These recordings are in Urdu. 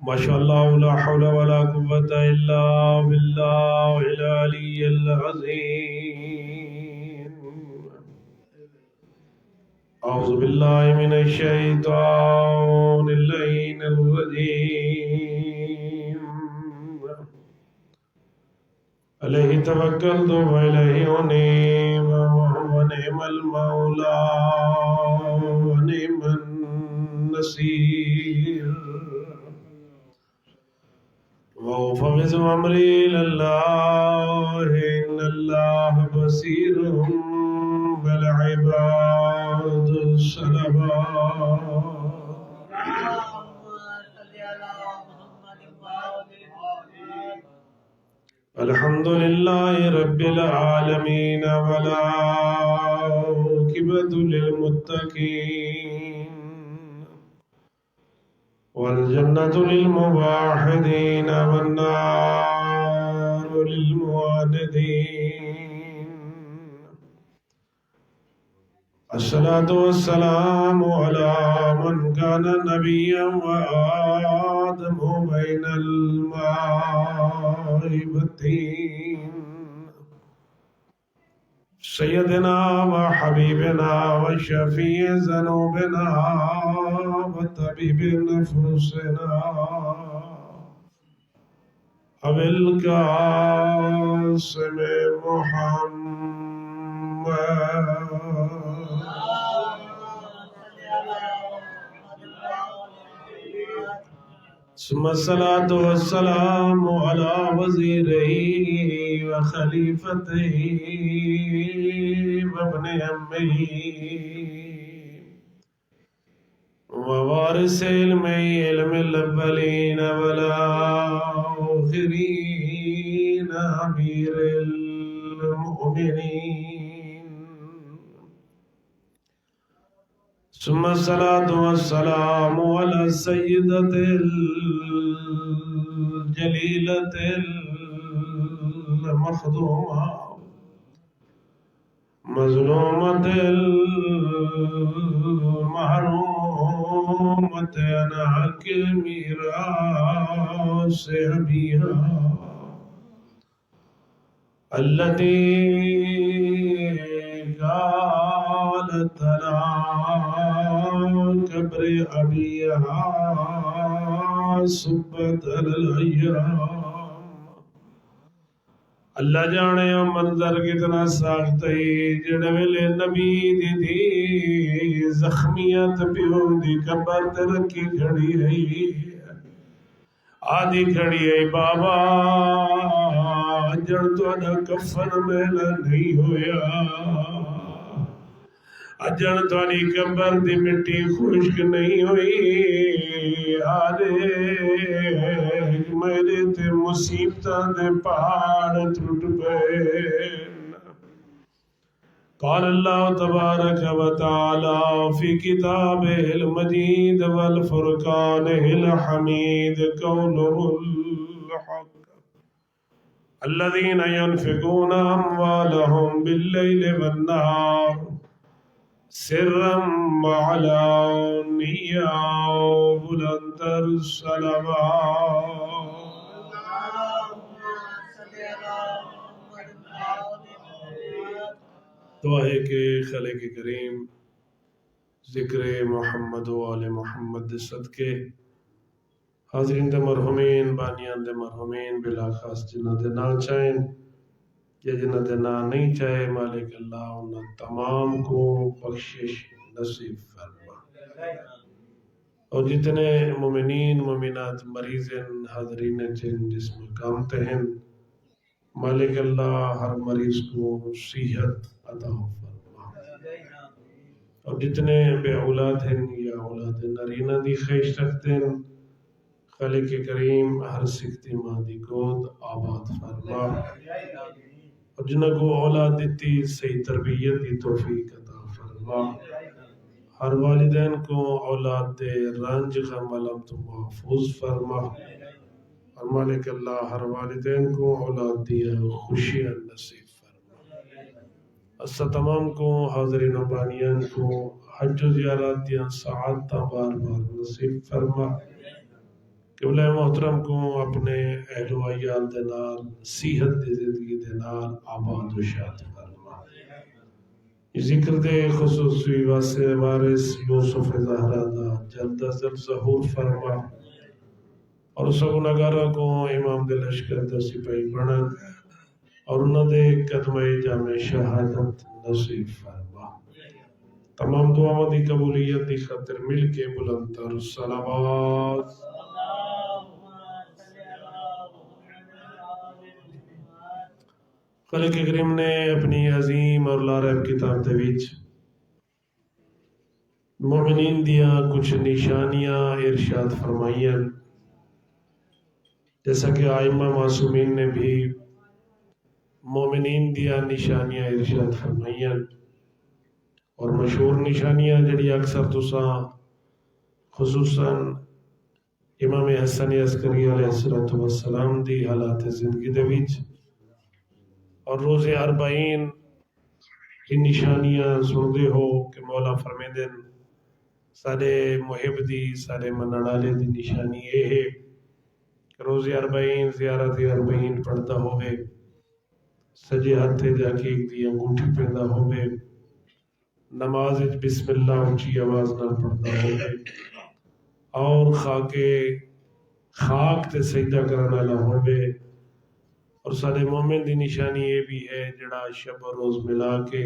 ما شاء الله لا حول ولا قوة إلا بالله العلي العظيم. أعوذ بالله من الشيطان اللعين الرجيم. عليه توكلت وإليه أنيب وهو نعم المولى ونعم النصير. وأفوض أمري إلى الله إن الله بصير بالعباد الصلوات. الحمد لله رب العالمين والعاقبة للمتقين والجنة للموحدين والنار للمعاندين. الصلاة والسلام على من كان نبيا وآدم بين الماء والطين. سيدنا وحبيبنا وشفيع ذنوبنا وطبيب نفوسنا أبي القاسم محمد. ثم الصلاة والسلام على وزيره وخليفته وابن عمه ووارث علم الأولين والآخرين أمير المؤمنين. ثم الصلاة والسلام على السيدة الجليلة المخدومة مظلومة المحرومة عن حق ميراث أبيها التي قالت على قبر أبيها سبت على الأيام. اللہ جانے منظر کتنا سخت ہے جڑے ویلے نبی دی دی زخمیت پیو دی قبر تے رکھی کھڑی ہے. آدھی کھڑی ہے بابا جڑ تہاڈا کفن میلا نہیں ہویا، اجن تھوڑی قبر دی مٹی خشک نہیں ہوئی. آدھے میرے تے مصیبتاں دے پہاڑ ٹوٹ پئے. قال اللہ تبارک و تعالی فی کتابہ المجید والفرقانہ الحمید قولہ الحق الذین ينفقون اموالهم باللیل والنہار سرا وعلانیہ بلند الصلوات. دعا ہے کہ خالق کریم ذکر محمد و آل محمد دے صدقے حاضرین دے مرحومین بانیان دے مرحومین بلا خاص جنہ دے نا چاہیں یا جنہ دے نا نہیں چاہے مالک اللہ انہاں تمام کو بخشش نصیب فرما. اور جتنے مومنین مومنات مریض حاضرین جن جس مقام تے ہیں مالک اللہ ہر مریض کو صحت عطا فرما. اور جتنے بے اولاد ہیں یا اولاد نرینہ دی خواہش رکھتے ہیں خالق کریم ہر سکتی ماں دی گود آباد فرما. اور جنہ کو اولاد دیتی صحیح تربیت دی توفیق عطا فرما. ہر والدین کو اولاد دے رنج غم علم تو محفوظ فرما. اور مالک اللہ ہر والدین کو اولاد دیا خوشیاں نصیب فرما. اس تمام کو حاضرین و بانیان کو حج و زیارات دیا سعادتہ بار بار نصیب فرما. قبلہ محترم کو اپنے اہل و عیال دے نال صحت دی زندگی دے نال آباد و شاد فرما۔ ذکر دے خصوصی واسطے وارث یوسف زہرا دا جلد از جلد ظہور فرما، اور سگناگارہ کو امام دے لشکر دا سپاہی بنن اور انہوں دے قدمہ جامع شہادت نصیب فرما۔ تمام دعاؤں دی قبولیت دی خاطر مل کے بلند تر صلوات۔ خالق کریم نے اپنی عظیم اور لارب کتاب دے وچ مومنین دیا کچھ نشانیاں ارشاد فرمائیاں، جیسا کہ آئمہ معصومین نے بھی مومنین دیا نشانیاں ارشاد فرمائیاں، اور مشہور نشانیاں جڑی اکثر تساں خصوصاً امام حسن عسکری علیہ السلام دی حالات زندگی دے وچ اور روز اربعین کی نشانیاں سندے ہو کہ مولا فرمیندن سارے محب دی سارے منن والے دی نشانی یہ ہے کہ روز اربعین زیارت اربعین پڑھتا ہوئے، سجے ہتھے دے عقیق دی انگوٹھی پہندا ہوئے، نماز وچ بسم اللہ اونچی آواز نال پڑھتا ہوئے، اور خاک تے سجدہ کرن والا ہوئے، اور سارے مومن دی نشانی یہ بھی ہے جڑا شب و روز ملا کے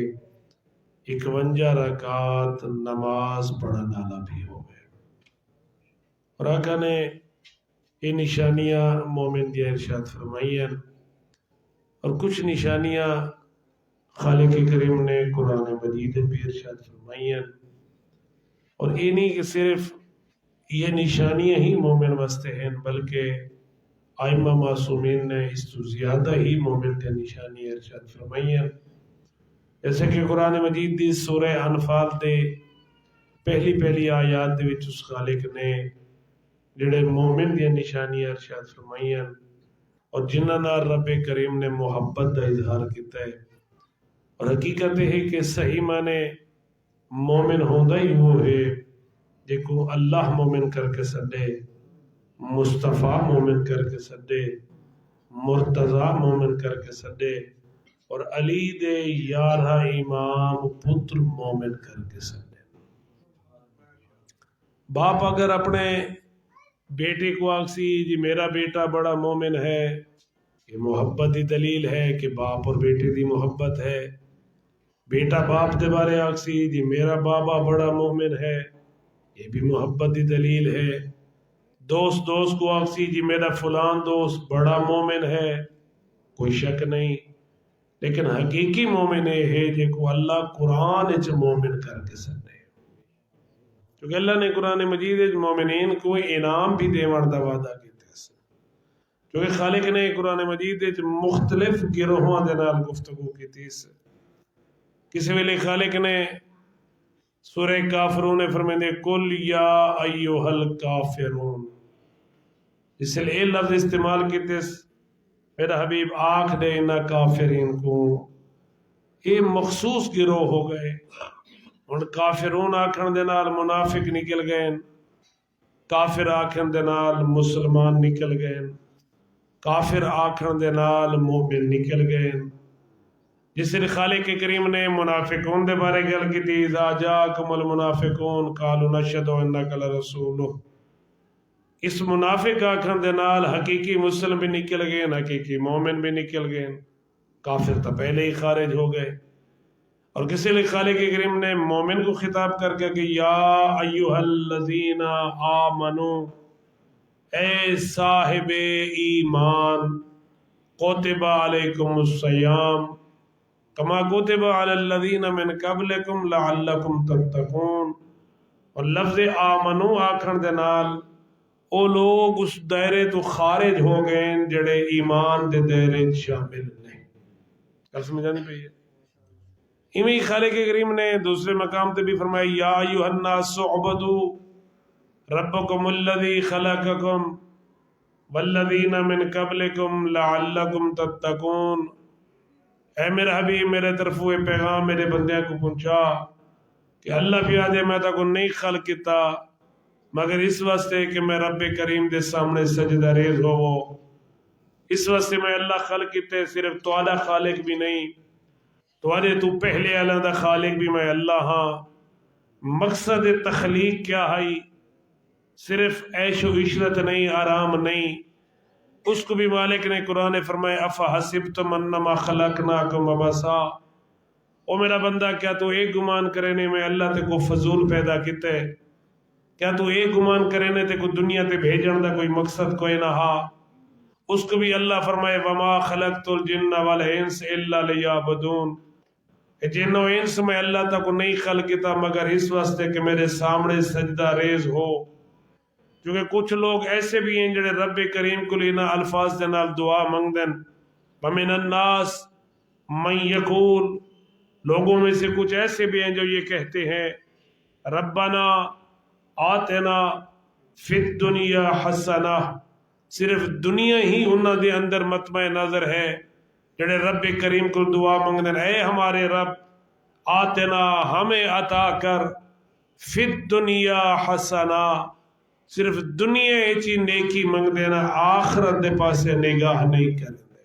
51 رکعات نماز پڑھن والا بھی ہوئے۔ اور آقا نے یہ نشانیاں مومن دیا ارشاد فرمائی ہیں، اور کچھ نشانیاں خالق کریم نے قرآن مجید بھی ارشاد فرمائی ہیں، اور یہ نہیں کہ صرف یہ نشانیاں ہی مومن واسطے ہیں، بلکہ آئمہ معصومین نے اس تو زیادہ ہی مومن کے نشانی ارشاد فرمائی ہیں، جیسے کہ قرآن مجید دی سورہ انفال دے پہلی آیات دے وچ اس خالق نے جڑے مومن دی نشانی ارشاد فرمائی ہیں اور جنہاں نال رب کریم نے محبت دا اظہار کیتا ہے، اور حقیقت ہے کہ صحیح معنی مومن ہوندا ہی وہ ہے جے کو اللہ مومن کر کے سدے، مصطفیٰ مومن کر کے سدے، مرتضیٰ مومن کر کے سدے، اور علی دے 11 امام پتر مومن کر کے سدے۔ باپ اگر اپنے بیٹے کو آکسی جی میرا بیٹا بڑا مومن ہے، یہ محبت دی دلیل ہے کہ باپ اور بیٹے دی محبت ہے۔ بیٹا باپ دے بارے آکسی جی میرا بابا بڑا مومن ہے، یہ بھی محبت دی دلیل ہے۔ دوست کو آکسی جی میرا فلان دوست بڑا مومن ہے، کوئی شک نہیں، لیکن حقیقی مومن یہ ہے جے کو اللہ قرآن اچ مومن کر کے سدے، کیونکہ اللہ نے قرآن مجید اچ مومنین کو انعام بھی دیوان دا وعدہ کیتے ہیں، کیونکہ خالق نے قرآن مجید اچ مختلف گروہاں دے نال گفتگو کیتی ہے۔ کسی ویلے خالق نے سورہ کافرون فرمیندے کل یا ایوہ الکافرون، اس لئے یہ لفظ استعمال کیتے میرا حبیب آنکھ دے انہا کافرین کو، یہ مخصوص گروہ ہو گئے۔ اور کافرون آکھن دے نال منافق نکل گئے، کافر آکھن دے نال مسلمان نکل گئے، کافر آکھن دے نال مومن نکل گئے۔ جس سے خالق کریم نے منافقون دے بارے گل کی تھی، اذا جاکم المنافقون قالوا نشہد انک لرسولہ، اس منافق آکھن دے نال حقیقی مسلم بھی نکل گئے، حقیقی مومن بھی نکل گئے، کافر تو پہلے ہی خارج ہو گئے۔ اور کسی لئے خالق کریم نے مومن کو خطاب کر کے کہ یا ایوہ الذین آمنو، اے صاحب ایمان، کتب علیکم الصیام کما کتب علی الذین من قبلکم لعلکم تتقون۔ اور لفظ آمنو آکھن دے نال او لوگ اس دائرے تو خارج ہو گئے جڑے ایمان دے دائرے شامل نہیں۔ کل سمجھانی پہ ہے؟ امی خالق کریم نے دوسرے مقام تے بھی فرمایا یا ایوہ الناس اعبدوا ربکم الذی خلقکم والذین من قبلکم لعلکم تتقون۔ اے میرا حبیب میرے طرف ہوئے پیغام میرے بندیاں کو پہنچا کہ اللہ بھی آدھے میں تا کو نہیں خلق کیتا مگر اس واسطے کہ میں رب کریم دے سامنے سجدہ ریز ہوو، اس واسطے میں اللہ خلق کیتے، صرف تواڈا خالق بھی نہیں، تواڈے تو پہلے اللہ دا خالق بھی میں اللہ ہاں۔ مقصد تخلیق کیا ہے؟ صرف عیش و عشرت نہیں، آرام نہیں، اس کو بھی مالک نے قرآن فرمائے افحسبتم انما خلقناکم عبثا، او میرا بندہ کیا تو ایک گمان کرنے میں اللہ تے کو فضول پیدا کیتے؟ کیا تو ایک گمان کرنے تے کو دنیا تے بھیجن دا کوئی مقصد کوئی نہ ہا؟ اس کو بھی اللہ فرمائے وما خلقت الجن والانس الا لیعبدون، جن و انس میں اللہ تک کو نہیں خلق کیتا مگر اس واسطے کہ میرے سامنے سجدہ ریز ہو۔ کیونکہ کچھ لوگ ایسے بھی ہیں جڑے رب کریم کو لینا الفاظ دے نال دعا منگ دین، ومن الناس من یقول، لوگوں میں سے کچھ ایسے بھی ہیں جو یہ کہتے ہیں ربنا آتنا فی الدنیا حسنہ، صرف دنیا ہی انہاں دے اندر مطمع نظر ہے جڑے رب کریم کو دعا منگ دین اے ہمارے رب آتنا ہمیں عطا کر فی الدنیا حسنہ، صرف دنیا چی نیکی منگ دینا، آخرت دے پاسے نگاہ نہیں کرنے۔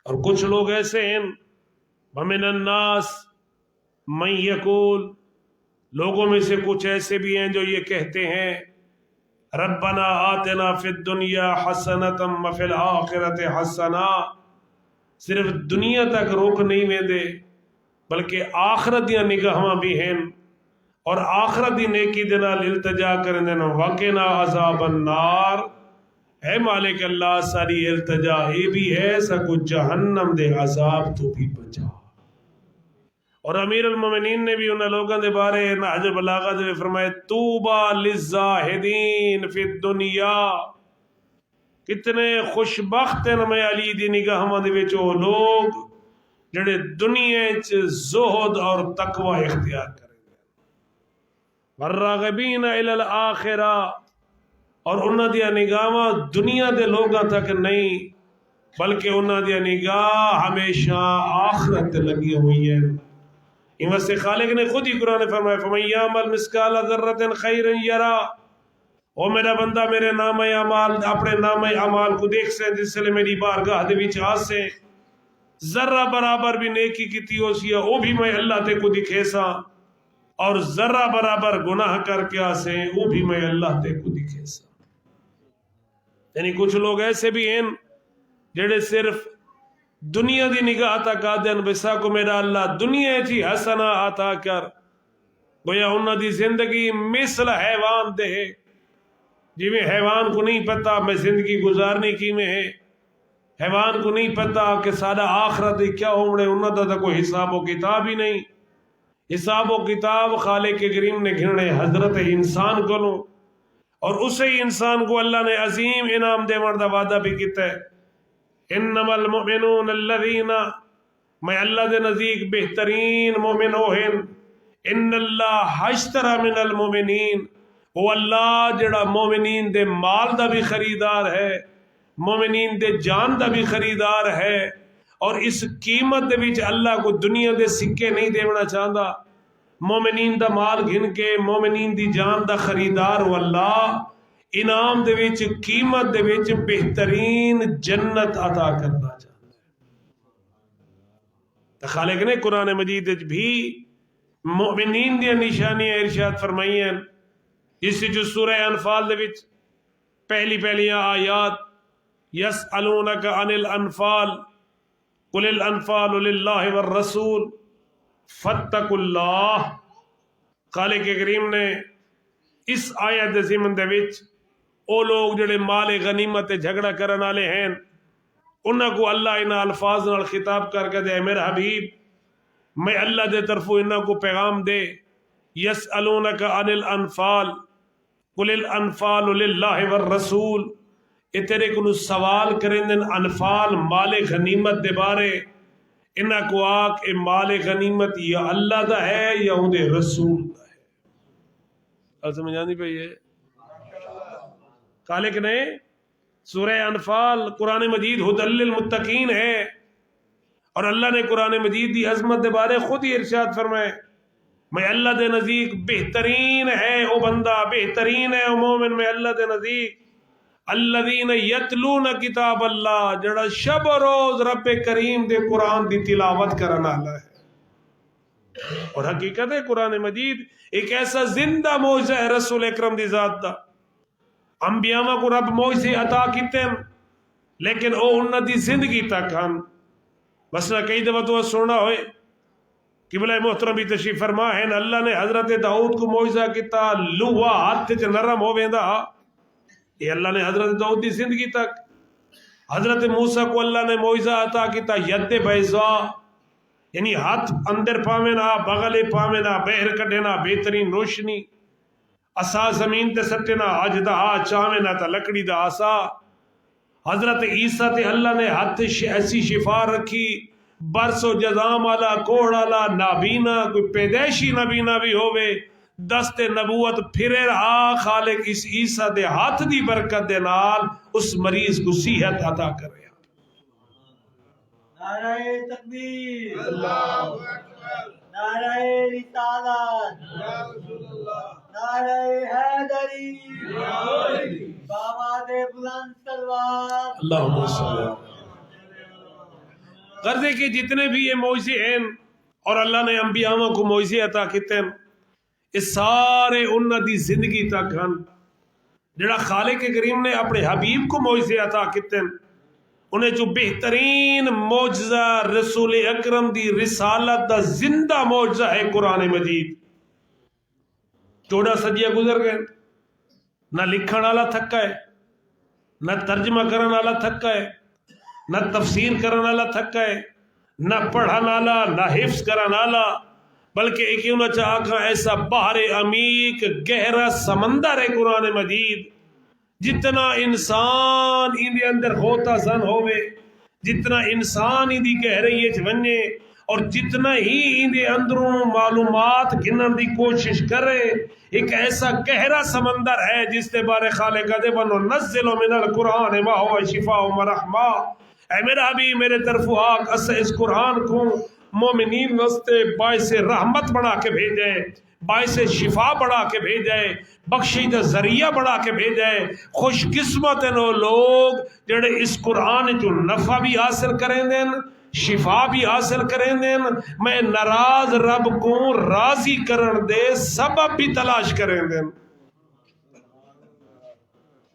اور کچھ لوگ ایسے ہیں ومن الناس من یقول، لوگوں میں سے کچھ ایسے بھی ہیں جو یہ کہتے ہیں ربنا آتنا فی الدنیا حسنۃ وفی الآخرۃ حسنہ، صرف دنیا تک روک نہیں میں دے بلکہ آخرت دیا نگاہاں بھی ہیں، اور آخرت دی نیکی دے نال التجا کرن دینا وقنا عذاب النار، اے مالک اللہ ساری التجا یہ بھی ہے سکو جہنم دے عذاب تو بھی بچا۔ اور امیر المومنین نے بھی انہاں لوگوں دے بارے نہج البلاغہ دے فرمائے طوبی للزاہدین فی الدنیا، کتنے خوش بخت ہیں میں علی دی نگاہاں دے وچ او لوگ جڑے دنیا وچ زہد اور تقوی اختیار کریں، والراغبین الی الآخرہ، اور انہاں دیا نگاہاں دنیا دے لوگاں تک نہیں بلکہ انہاں دیا نگاہ ہمیشہ آخرت تے لگی ہوئی ہے۔ ان واسطے خالق نے خود ہی قرآن فرمایا فمن یعمل مثقال ذرۃ خیرا یرا، او میرا بندہ میرے نام اعمال اپنے نام اعمال کو دیکھ سے جس سے میری بارگاہ دے وچ آ سے ذرہ برابر بھی نیکی کیتی ہو سی او بھی میں اللہ تے کو دکھے سا، اور ذرہ برابر گناہ کر کے آسے وہ بھی میں اللہ تے کو دکھے سا۔ یعنی کچھ لوگ ایسے بھی ہیں جڑے صرف دنیا دی نگاہ تک آدن بسا کو میرا اللہ دنیا چی حسنہ عطا کر، گویا انہاں دی زندگی مثل حیوان دے ہے، جی میں حیوان کو نہیں پتا میں زندگی گزارنے کی میں ہے، حیوان کو نہیں پتا کہ سادہ آخرت کیا ہونے، انہاں دا کوئی حساب و کتاب ہی نہیں۔ حساب و کتاب خالق کریم نے گھننے حضرت انسان کو لوں، اور اسے انسان کو اللہ نے عظیم انعام دے مرد وعدہ بھی کیتا ہے انما المؤمنون الذین، میں اللہ دے نزدیک بہترین مومن ہوئیں، ان اللہ اشترى من المؤمنین، وہ اللہ جڑا مومنین دے مال دا بھی خریدار ہے، مومنین دے جان دا بھی خریدار ہے، اور اس قیمت دے وچ اللہ کو دنیا دے سکے نہیں دینا چاہتا، مومنین دا مال گھن کے مومنین دی جان دا خریدار واللہ انعام دے وچ قیمت دے وچ بہترین جنت عطا کرنا چاہتا ہے۔ تو خالق نے قرآن مجید وچ بھی مومنین دی نشانیاں ارشاد فرمائی ہیں، اس جو سورہ انفال دے وچ پہلی آیات یسألونک عن الانفال قل الانفال للہ والرسول فاتقوا اللہ، خالق کریم نے اس آیت ضمن دے وچ او لوگ جڑے مال غنیمت جھگڑا کرن والے ہیں انہاں کو اللہ انہاں الفاظ نال خطاب کر کے دے میرا حبیب میں اللہ دے طرفوں انہاں کو پیغام دے، یسألونک عن الانفال قل الانفال للہ والرسول، اے تیرے کو سوال کریں دن انفال مال غنیمت دے بارے، انہاں کو آگ اے مال غنیمت یا اللہ دا ہے یا ان دے رسول دا ہے۔ اب سمجھ آنی پئی ہے؟ خالق نے سورہ انفال قرآن مجید ھدی للمتقین ہے، اور اللہ نے قرآن مجید دی عظمت دے بارے خود ہی ارشاد فرمائے میں اللہ دے نزدیک بہترین ہے او بندہ، بہترین ہے او مومن میں اللہ دے نزدیک الذین یتلون کتاب اللہ، جڑا شب و روز رب کریم دے قرآن دی تلاوت کرنا ہے۔ اور حقیقت ہے قرآن مجید ایک ایسا زندہ معجزہ ہے رسول اکرم دی ذات دا۔ انبیاء کو رب معجزے عطا کیتے ہیں لیکن او انہاں دی زندگی تک ہن۔ مثلا کئی دفعہ تو سننا ہوئے قبلہ محترم بھی تشریف فرما ہے، اللہ نے حضرت داؤد کو معجزہ کیتا، لوہا ہاتھ تے نرم ہو ویندا، یہ اللہ نے حضرت داؤد دی زندگی تک۔ حضرت موسیٰ کو اللہ نے معجزہ عطا کیتا، ید بیضاء، یعنی ہاتھ اندر پاوینا، بغل پاوینا، بہر کڈینا، بہترین روشنی، عصا زمین تے سٹنا، اجدہا چاوینا تا لکڑی دا عصا۔ حضرت عیسیٰ تے اللہ نے ہاتھ ایسی شفا رکھی، برس و جزام آلا، کوڑ آلا، نابینا، کوئی پیدائشی نابینا بھی ہوئے، دست نبوت پھرے رہا، خالق اس عیسیٰ دے ہاتھ دی برکت دے نال اس مریض کو صحت عطا کرے۔ نعرہ تکبیر، اللہ اکبر، نعرہ رسالت، نعرہ حیدری، بابا دے بلند سلوات، اللہم صلی اللہ۔ غرض ہے کہ جتنے بھی یہ معجزے ہیں اور اللہ نے انبیاء کو معجزے عطا کیتے ہیں، اس سارے انہاں دی زندگی تک ہن۔ جڑا خالق کریم نے اپنے حبیب کو معجزے عطا کیتے ہیں، انہیں جو بہترین معجزہ رسول اکرم دی رسالت دا زندہ معجزہ ہے قرآن مجید۔ 14 صدیاں گزر گئے، نہ لکھن والا تھکا ہے، نہ ترجمہ کرن والا تھکا ہے، نہ تفسیر کرن والا تھکا ہے، نہ پڑھن والا، نہ حفظ کرن والا، بلکہ ایک انہوں چاہاں ایسا بحر عمیق گہرا سمندر ہے قرآن مجید۔ جتنا انسان ان دے اندر ہوتا زن ہوئے، جتنا انسان ان دی گہرائی ونجے، اور جتنا ہی ان دے اندروں معلومات گنن دی کوشش کرے، ایک ایسا گہرا سمندر ہے جس کے بارے خالق دے بنو نزل من القرآن ما هو شفاء و رحمہ۔ اے میرا حبیب میرے طرف آگ، اس قرآن کو مومنین واسطے باعث رحمت بنا کے بھیجے، باعث شفا بڑھا کے بھیجے، بخشی دا ذریعہ بڑھا کے بھیجے۔ خوش قسمت ہیں وہ لوگ جڑے اس قرآن جو نفع بھی حاصل کریں دیں، شفا بھی حاصل کریں دیں، میں ناراض رب کو راضی کرن دے سبب بھی تلاش کریں دیں۔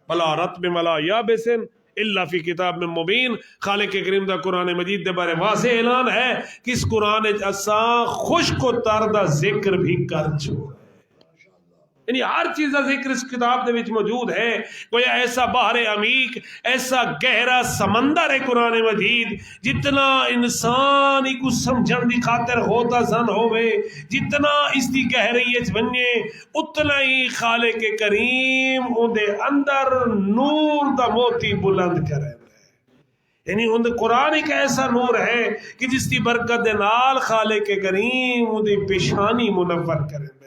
بلا رتب ملا یابسن اللہ فی کتاب میں مبین۔ خالق کریم دا قرآن مجید دے بارے واضح اعلان ہے کہ اس قرآن اساں خشک و تر دا ذکر بھی کر چھوڑ، یعنی ہر چیز کا ذکر اس کتاب دے وچ موجود ہے۔ گویا ایسا بحر عمیق، ایسا گہرا سمندر ہے قرآن مجید، جتنا انسان ہی کو سمجھن دی خاطر ہوتا زن ہوئے، جتنا اس دی گہرائی بننے، اتنا ہی خالق کریم ان دے اندر نور دا موتی بلند کرے۔ یعنی ان دے قرآن ایک ایسا نور ہے کہ جس کی برکت دے نال خالق کریم ان دی پیشانی منور کرے،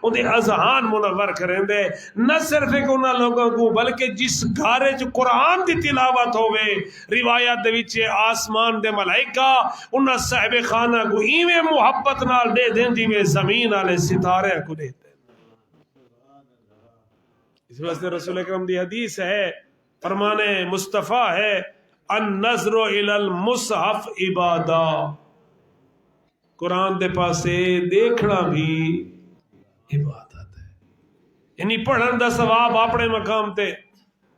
ان دے اذہان منور کریں دے۔ نہ صرف ایک انہاں لوگوں کو بلکہ جس گھارے جو قرآن دی تلاوت ہوئے، روایات دے وچ آسمان دے ملائکہ انہاں صاحب خانہ کو ایویں محبت نال دے دیں جویں زمین والے ستارے کو دیتے۔ اس واسطے رسول اکرم دی حدیث ہے، فرمان مصطفیٰ ہے، النظر الی المصحف عبادہ، قرآن دے پاسے دیکھنا بھی عبادت ہے۔ یعنی پڑھن دا ثواب اپنے مقام تے،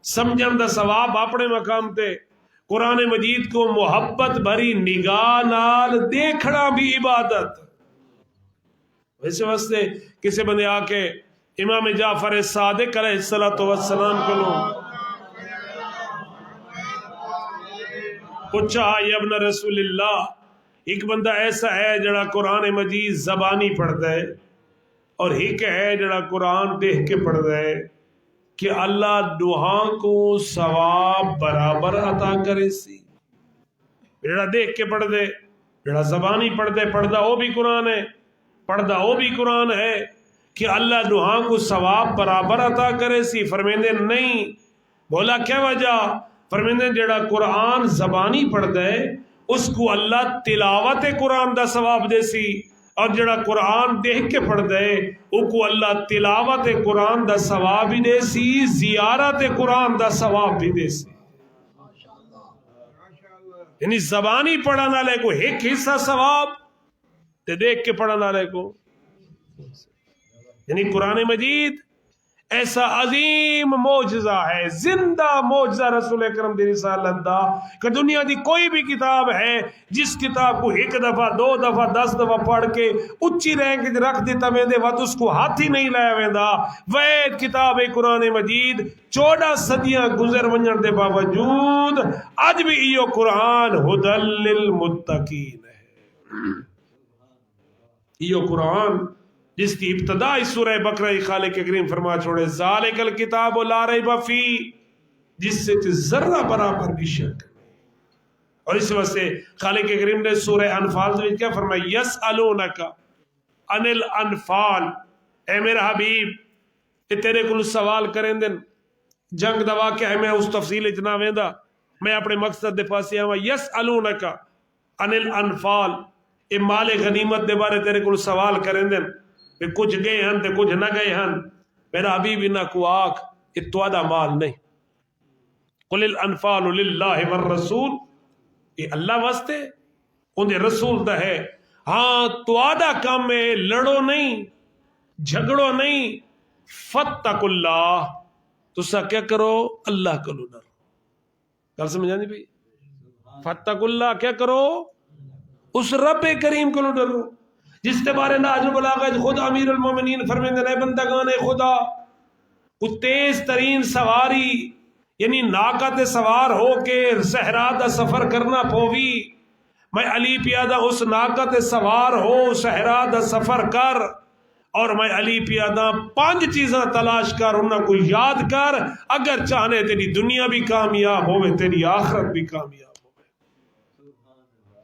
سمجھن دا ثواب اپنے مقام تے، قرآن مجید کو محبت بھری نگاہ نال دیکھنا بھی عبادت۔ ویسے واسطے کسی بندے آ کے امام جعفر صادق علیہ السلام کو پوچھا، یا ابن رسول اللہ، ایک بندہ ایسا ہے جڑا قرآن مجید زبانی پڑھتا ہے اور ایک ہے جڑا قرآن دیکھ کے پڑھ رہے، کہ اللہ دوہاں کو ثواب برابر عطا کرے سی؟ جڑا دیکھ کے پڑھ دے، جڑا زبانی پڑھ دے، پڑھدا وہ بھی قرآن ہے، پڑھدا وہ بھی قرآن ہے، کہ اللہ دوہاں کو ثواب برابر عطا کرے سی؟ فرمیندے نہیں۔ بولا کیا وجہ؟ فرمیندے جڑا قرآن زبانی پڑھ دے اس کو اللہ تلاوت قرآن دا ثواب دے سی، اور جڑا قرآن دیکھ کے پڑھ دے او کو اللہ تلاوت قرآن دا ثواب بھی دے سی، زیارت قرآن دا ثواب بھی دے سی. یعنی زبانی پڑھن والے کو ایک حصہ ثواب تے دیکھ کے پڑھن والے کو. یعنی قرآن مجید ایسا عظیم معجزہ ہے، زندہ معجزہ رسول اکرم دی رسالت دا، کہ دنیا دی کوئی بھی کتاب ہے جس کتاب کو ایک دفعہ 2 دفعہ 10 دفعہ پڑھ کے اچھی رینک رکھ دیتا ویندے وقت اس کو ہاتھ ہی نہیں لایا ویندا. وید کتاب قرآن مجید 14 صدیاں گزر ونجن دے باوجود اج بھی ایو قرآن ھدی للمتقین ہے. ایو قرآن جس کی ابتدا اس سورہ بقرہ خالق کریم فرما چھوڑے ذالک الکتاب لا ریب فی، جس سے ذرہ برابر بھی شک. اور اس وجہ سے خالق کریم نے سورہ انفال میں کیا فرمایا؟ یسألونک عن الانفال، اے میرا حبیب کہ تیرے کو سوال کریں دن جنگ دا واقعہ ہے، میں اس تفصیل اتنا ویندا، میں اپنے مقصد دے پاسے آواں. یسألونک عن الانفال، اے مال غنیمت دے بارے تیرے کو سوال کریں دن کہ کچھ گئے ہن تے کچھ نہ گئے ہن. میرا حبیب انہاں کو آکھ یہ تواڈا مال نہیں. قل الانفال للہ والرسول، یہ اللہ واسطے ان دے رسول دا ہے. ہاں تواڈا کام ہے لڑو نہیں، جھگڑو نہیں. فتقوا اللہ، تسا کیا کرو؟ اللہ کو ڈرو. گل سمجھ آندی بھئی؟ فتقوا اللہ کیا کرو؟ اس رب کریم کو ڈرو جس کے بارے ناجر بلاغت خود امیر المومنین فرمیندے نے بندگان خدا کو تیز ترین سواری یعنی ناقہ تے سوار ہو کے صحرا دا سفر کرنا پوی. میں علی پیادہ اس ناقہ تے سوار ہو صحرا دا سفر کر، اور میں علی پیادہ 5 چیزاں تلاش کر، انہاں کو یاد کر. اگر چاہنے تیری دنیا بھی کامیاب ہوئے تیری آخرت بھی کامیاب.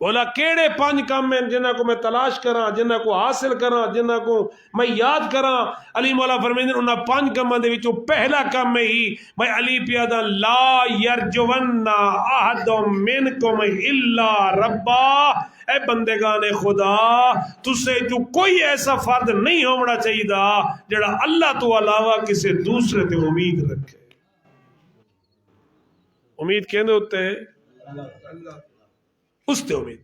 بولا کیڑے 5 کام میں جنہاں کو میں تلاش کراں، جنہاں کو حاصل کراں، جنہاں کو میں یاد کراں. علی مولا فرمیندے انہاں 5 کاماں دے وچوں پہلا کام میں ہی میں علی پیادہ لا یرجون احد منکم الا ربا. اے بندگان خدا تسے جو کوئی ایسا فرد نہیں ہونا چاہیے جڑا اللہ تو علاوہ کسی دوسرے تے امید رکھے. امید کہندے ہوتے ہیں اس تے امید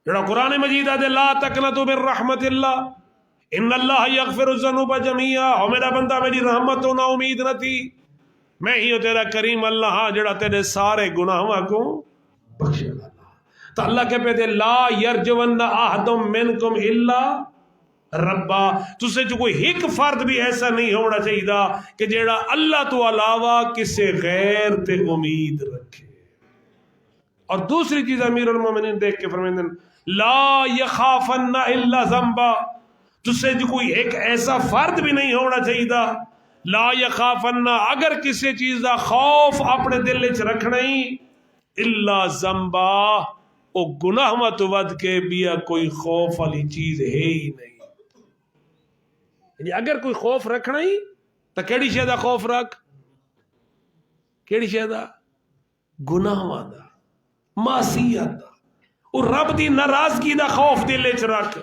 جڑا قرآن مجید آدھے لا تقنطوا من رحمت اللہ ان اللہ یغفر الذنوب جميعا. او میرا بندہ میری رحمت تو نہ امید نہ تھی، میں ہی ہوں تیرا کریم اللہ جڑا تیرے سارے گناہوں کو بخشے گا. تو اللہ کے پہ لا یرجون احد منکم الا ربا، تسے جو کوئی ایک فرد بھی ایسا نہیں ہونا چاہیے کہ جڑا اللہ تو علاوہ کسی غیر تے امید رکھے. اور دوسری چیز امیر المومنین دیکھ کے فرمائیں لا یخافن الا ذنبا، تسے جو کوئی ایک ایسا فرد بھی نہیں ہونا چاہیے لا یخافن اگر کسی چیز دا خوف اپنے دل وچ رکھنا ہی الا ذنبا، او گناہ مت ود کے بیا کوئی خوف والی چیز ہے ہی نہیں. یعنی اگر کوئی خوف رکھنا ہی تو کیڑی شے دا خوف رکھ؟ کیڑی شے دا؟ گناہاں دا، معصیت دا، اور رب دی ناراضگی دا خوف دل وچ رکھ.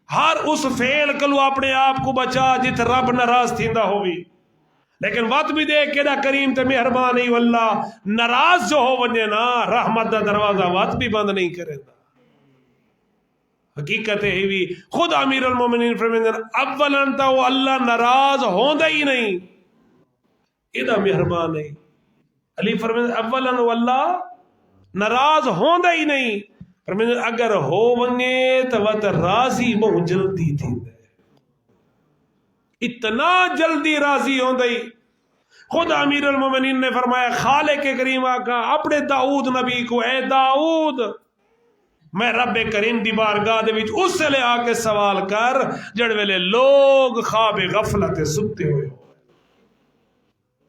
ہر اس فعل کلو اپنے آپ کو بچا جت رب ناراض تھیندا ہووی. لیکن وقت بھی دیکھ کے دا کریم تے مہربان ہی واللہ ناراض جو ہو ونجے نا رحمت دا دروازہ وقت بھی بند نہیں کرے دا. حقیقت ہے بھی خود امیر المومنین فرمیندے اولاً تا وہ اللہ ناراض ہوندا ہی نہیں، ادا مہربان ہے. علی فرمیندے اولاً واللہ ناراض ہوندا ہی نہیں، فرمیندے اگر ہو ونجے تو وت راضی بہت جلدی تھی، اتنا جلدی راضی ہوندا ہی. خود امیر المومنین نے فرمایا خالق کریم آقا اپنے داؤد نبی کو اے داؤد میں رب کریم دی بارگاہ دے وچ اس سے لے آ کے سوال کر جڑ ویلے لوگ خواب غفلت ستے ہوئے.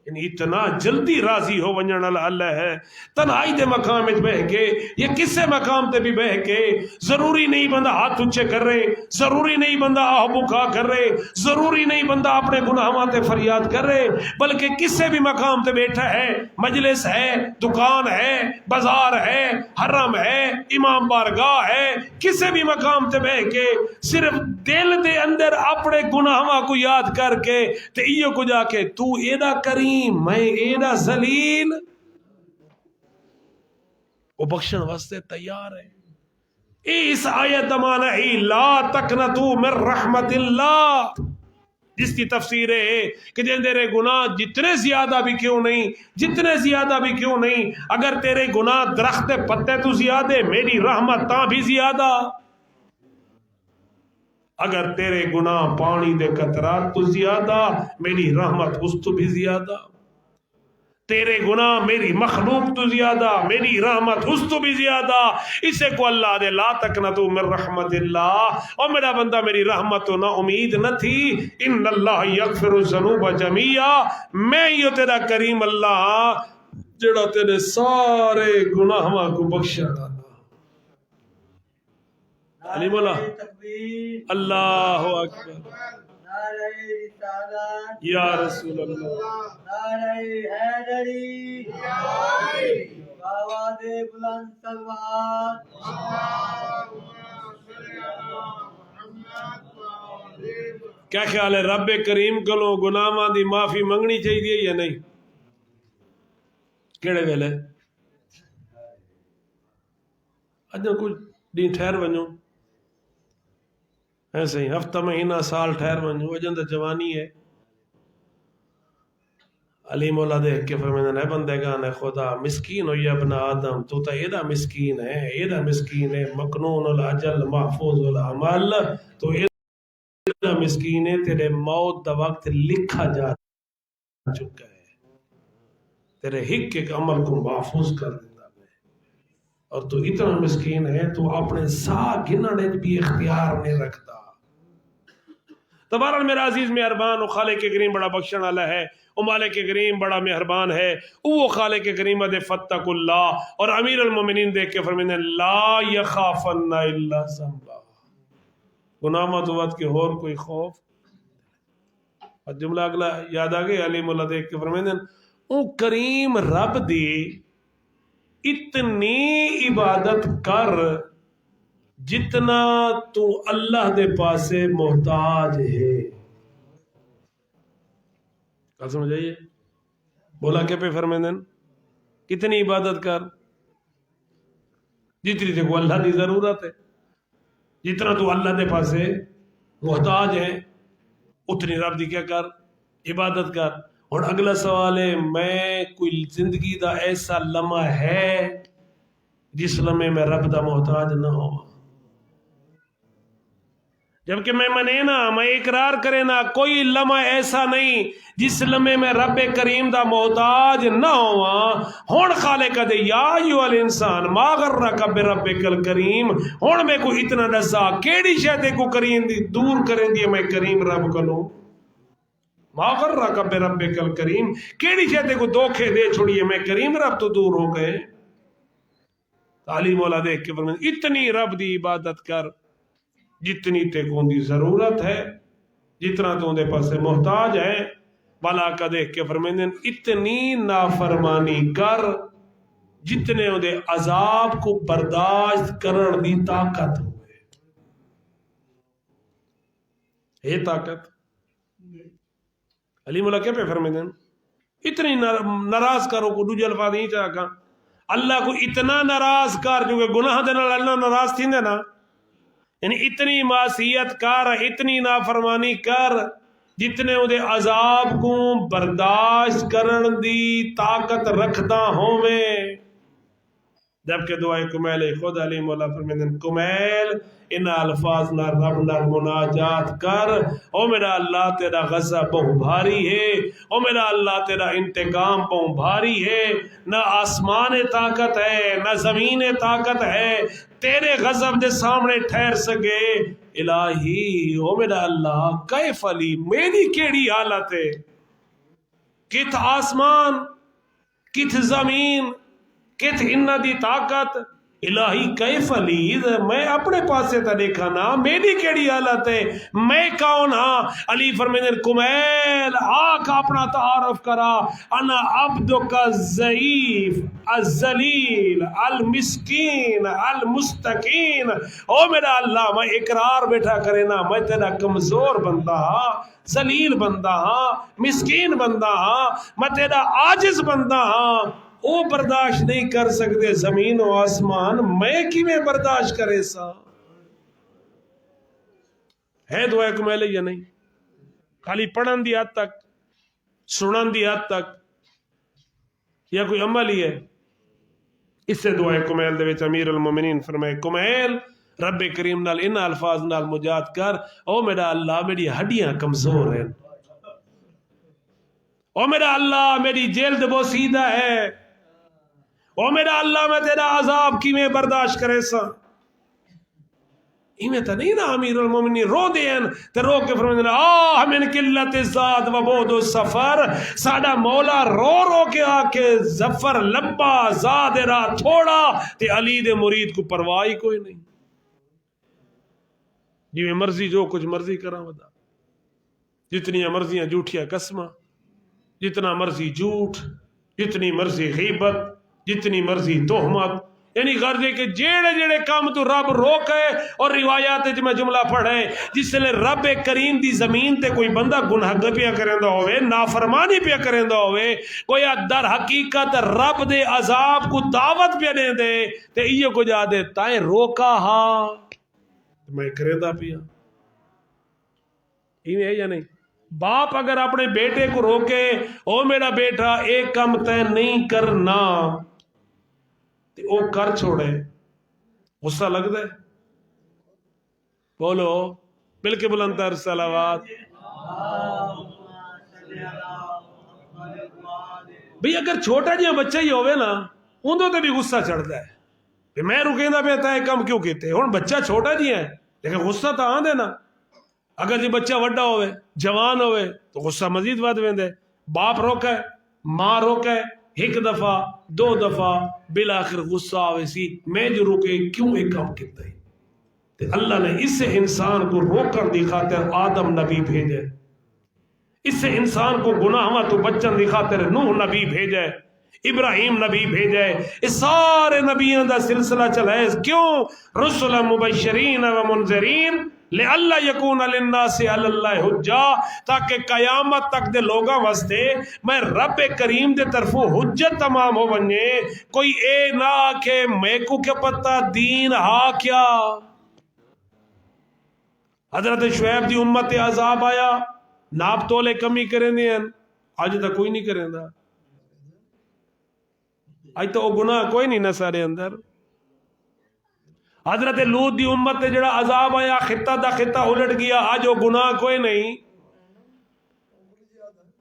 یعنی اتنا جلدی راضی ہو ونجن والا اللہ ہے. تنہائی دے مقام وچ بہ کے یا کسے مقام تے بھی بہ کے ضروری نہیں بندہ ہاتھ اونچے کر رہے, ضروری نہیں بندہ آہ بکا کر رہے, ضروری نہیں بندہ اپنے گناہاں تے فریاد کر رہے, بلکہ کسے بھی مقام تے بیٹھا ہے, مجلس ہے, دکان ہے, بازار ہے, حرم ہے, امام بارگاہ ہے, کسے بھی مقام تے بہ کے صرف دل دے اندر اپنے گناہاں کو یاد کر کے تے ایو کو جا کے تو ایڈا کریم میں ایڈا ذلیل, وہ بخشن واسطے تیار ہے. اس آیت مانا ہی لا تقنطوا من رحمت اللہ, جس کی تفسیر ہے کہ تیرے گناہ جتنے زیادہ بھی کیوں نہیں, جتنے زیادہ بھی کیوں نہیں, اگر تیرے گناہ درخت پتے تو زیادہ, میری رحمت تاں بھی زیادہ. اگر تیرے گناہ پانی دے قطرات تو زیادہ, میری رحمت اس تو بھی زیادہ. تیرے گناہ میری مخلوق تو زیادہ, میری رحمت اس تو بھی زیادہ. اسے کو اللہ دے لا تقنطوا من رحمت اللہ, اور میرا بندہ میری رحمت تو نہ امید نہ تھی. ان اللہ یغفر الذنوب جميعا, میں یہ تیرا کریم اللہ جڑا تیرے سارے گناہاں کو بخشا ڈالا. علی مولا اللہ اکبر, نعرہ رسالت یا رسول اللہ, نعرہ حیدری آواز بلند سلوات. کیا خیال ہے رب کریم کو گناہاں دی معافی منگنی چاہیے یا نہیں؟ کیڑے ویلے اج کچھ دن ٹھہر ونجو, ایسے ہی ہفتہ مہینہ سال ٹھہر ونجو, اجن تو جوانی ہے. علی مولا دیکھ کے فرمیندن ہے بندگان خدا مسکین ہو یا ابن آدم, تو تا ایڈا مسکین ہے, ایڈا مسکین ہے, مکنون الاجل محفوظ العمل, تو ایڈا مسکین ہے, تیرے موت دا وقت لکھا جا چکا ہے, تیرے ہک ایک عمل کو محفوظ کر دیتا ہے, اور تو اتنا مسکین ہے تو اپنے سا گننے بھی اختیار نہیں رکھتا. تبارک میرا عزیز مہربان, و خالق کریم بڑا بخشن والا ہے, و مالک کریم بڑا مہربان ہے. وہ خالق کریم دے فتق اللہ, اور امیر المومنین دیکھ کے فرمیندے لا یخافن الا ذنبا, گناہ مت وقت کے اور کوئی خوف. اور جملہ اگلا یاد آگئے, علی مولا دیکھ کے فرمیندے او کریم رب دی اتنی عبادت کر جتنا تو اللہ دے پاسے محتاج ہے. کیا سمجھ آئیے؟ بولا کہ پہ فرمیندن کتنی عبادت کر جتنی تے کو اللہ دی ضرورت ہے, جتنا تو اللہ دے پاسے محتاج ہے اتنی رب دی کیا کر, عبادت کر. اور اگلا سوال ہے, میں کوئی زندگی دا ایسا لمحہ ہے جس لمحے میں رب دا محتاج نہ ہوں؟ جبکہ میں منے نا, میں اقرار کرے نا, کوئی لمحہ ایسا نہیں جس لمحے میں رب کریم دا محتاج نہ ہوا. ہون خالق دے یا ایھا الانسان ما غرک بربک الکریم, ہون میں کو اتنا دسا کیڑی شے تے کو کریم دی دور کریں دی میں کریم رب کلو, ما غرک بربک الکریم, کیڑی شے تے کو دھوکے دے چھڑیے میں کریم رب تو دور ہو گئے. تعلیم مولا دیکھ کے فرمائے اتنی رب دی عبادت کر جتنی تے کو دی ضرورت ہے, جتنا تو دے پاسے محتاج ہے. بالا کا دیکھ کے فرمیندے اتنی نافرمانی کر جتنے دے عذاب کو برداشت کرن دی طاقت ہوئے. یہ طاقت علی مولا کیا پہ فرمیندے اتنی ناراض کرو کو دوجہ الفاظ نہیں چاہا, اللہ کو اتنا ناراض کر جو کہ گناہ دے نال اللہ ناراض تھی نا, یعنی اتنی معصیت کر, اتنی نافرمانی کر جتنے دے عذاب کو برداشت کرن دی طاقت رکھدا ہوویں. جبکہ دعائے کمیل خود علی مولا فرمیندن کمیل ان الفاظ نہ رب نہ مناجات کر, او میرا اللہ تیرا غضب بہت بھاری ہے, او میرا اللہ تیرا انتقام بہت بھاری ہے, نہ آسمان طاقت ہے نہ زمین طاقت ہے تیرے غضب دے سامنے ٹھہر سکے. الہی او میرا اللہ کیف علی, میری کیڑی حالت ہے, کت آسمان کت زمین کت انہ دی طاقت الہی کیف علیز میں اپنے پاسے تا دیکھا نا میری کیڑی حالت ہے میں کون ہاں علی فرمینے کمیل آکھ اپنا تعارف کرا انا عبدک الضعیف الذلیل المسکین المستقین او میرا اللہ میں اقرار بیٹھا کرے نا میں تیرا کمزور بندہ ہاں ذلیل بندہ ہاں مسکین بندہ ہاں میں تیرا عاجز بندہ ہاں وہ برداشت نہیں کر سکتے زمین و آسمان میں کیویں برداشت کرے سا ہے دعا کمیل یا نہیں خالی پڑھن دی حد تک سنن دی حد تک یا کوئی عمل ہی ہے اس سے دعا کمیل دے وچ امیر المومنین فرمائے کمیل رب کریم نال ان الفاظ نال مجاہد کر او میرا اللہ میری ہڈیاں کمزور ہیں او میرا اللہ میری جلد بوسیدہ ہے او میرا اللہ میں تیرا عذاب کی میں برداشت کرے سا ایمیں تا نہیں نا امیر المومنین رو دین تے رو کے فرمائے آہ من قلت زاد و بود و سفر ساڑا مولا رو رو کے آکے زفر لبا زاد را تھوڑا تے علی دے مرید کو پرواہی کوئی نہیں جی میں مرضی جو کچھ مرضی کرا ودا جتنی مرضیاں جھوٹیاں قسمہ جتنا مرضی جھوٹ جتنی مرضی غیبت جتنی مرضی تہمت یعنی غرض ہے کہ جیڑے جیڑے کام تو رب روکے اور روایات میں جملہ پڑھے جس لئے رب کریم دی زمین تے کوئی بندہ گناہ پیا کرندہ ہوئے نافرمانی پیا کرندہ ہوئے کوئی در حقیقت رب دے عذاب کو دعوت پیا دے دے تے یہ کو جا دے تائیں روکا ہاں میں کرندہ پیا ہے یا نہیں باپ اگر اپنے بیٹے کو روکے او میرا بیٹا ایک کم تے نہیں کرنا او کر چھوڑے غصہ لگ دے بولو بلکہ بلندر صلوات بھئی اگر چھوٹا جہاں بچہ ہی ہوئے نا اندھوں تے بھی غصہ چڑھ دے کہ میں رکیں دا پہتا ہے کم کیوں کہتے ہیں بچہ چھوٹا جی ہے لیکن غصہ تا آن دینا اگر جی بچہ وڈا ہوئے جوان ہوئے تو غصہ مزید ود ویندے باپ روکے ماں روکے ایک دفعہ دو دفعہ بالآخر غصہ آوے سی میں جو روکے کیوں ایک کام کیتا ہے تے اللہ نے اس سے انسان کو روکن دی خاطر آدم نبی بھیجے اس سے انسان کو گناہاں تو بچن دی خاطر نوح نبی بھیجے ابراہیم نبی بھیجے اس سارے نبیوں دا سلسلہ چلائے کیوں رسول مبشرین و منذرین لِأَلَّا يَكُونَ لِلنَّاسِ عَلَى اللَّهِ حُجَّةٌ تاکہ قیامت تک دے لوگاں واسطے میں رب کریم دے طرفوں حجت تمام ہو ونجے کوئی اے نہ کہ میں کو کیا پتہ دین ہا کیا حضرت شعیب دی امت عذاب آیا ناپ تولے کمی کریں دیں آج تک کوئی نہیں کریں دا آج تو وہ گناہ کوئی نہیں نہ سارے اندر حضرت لوط دی امت تے جڑا عذاب آیا خطہ دا خطہ الٹ گیا آج وہ گناہ کوئی نہیں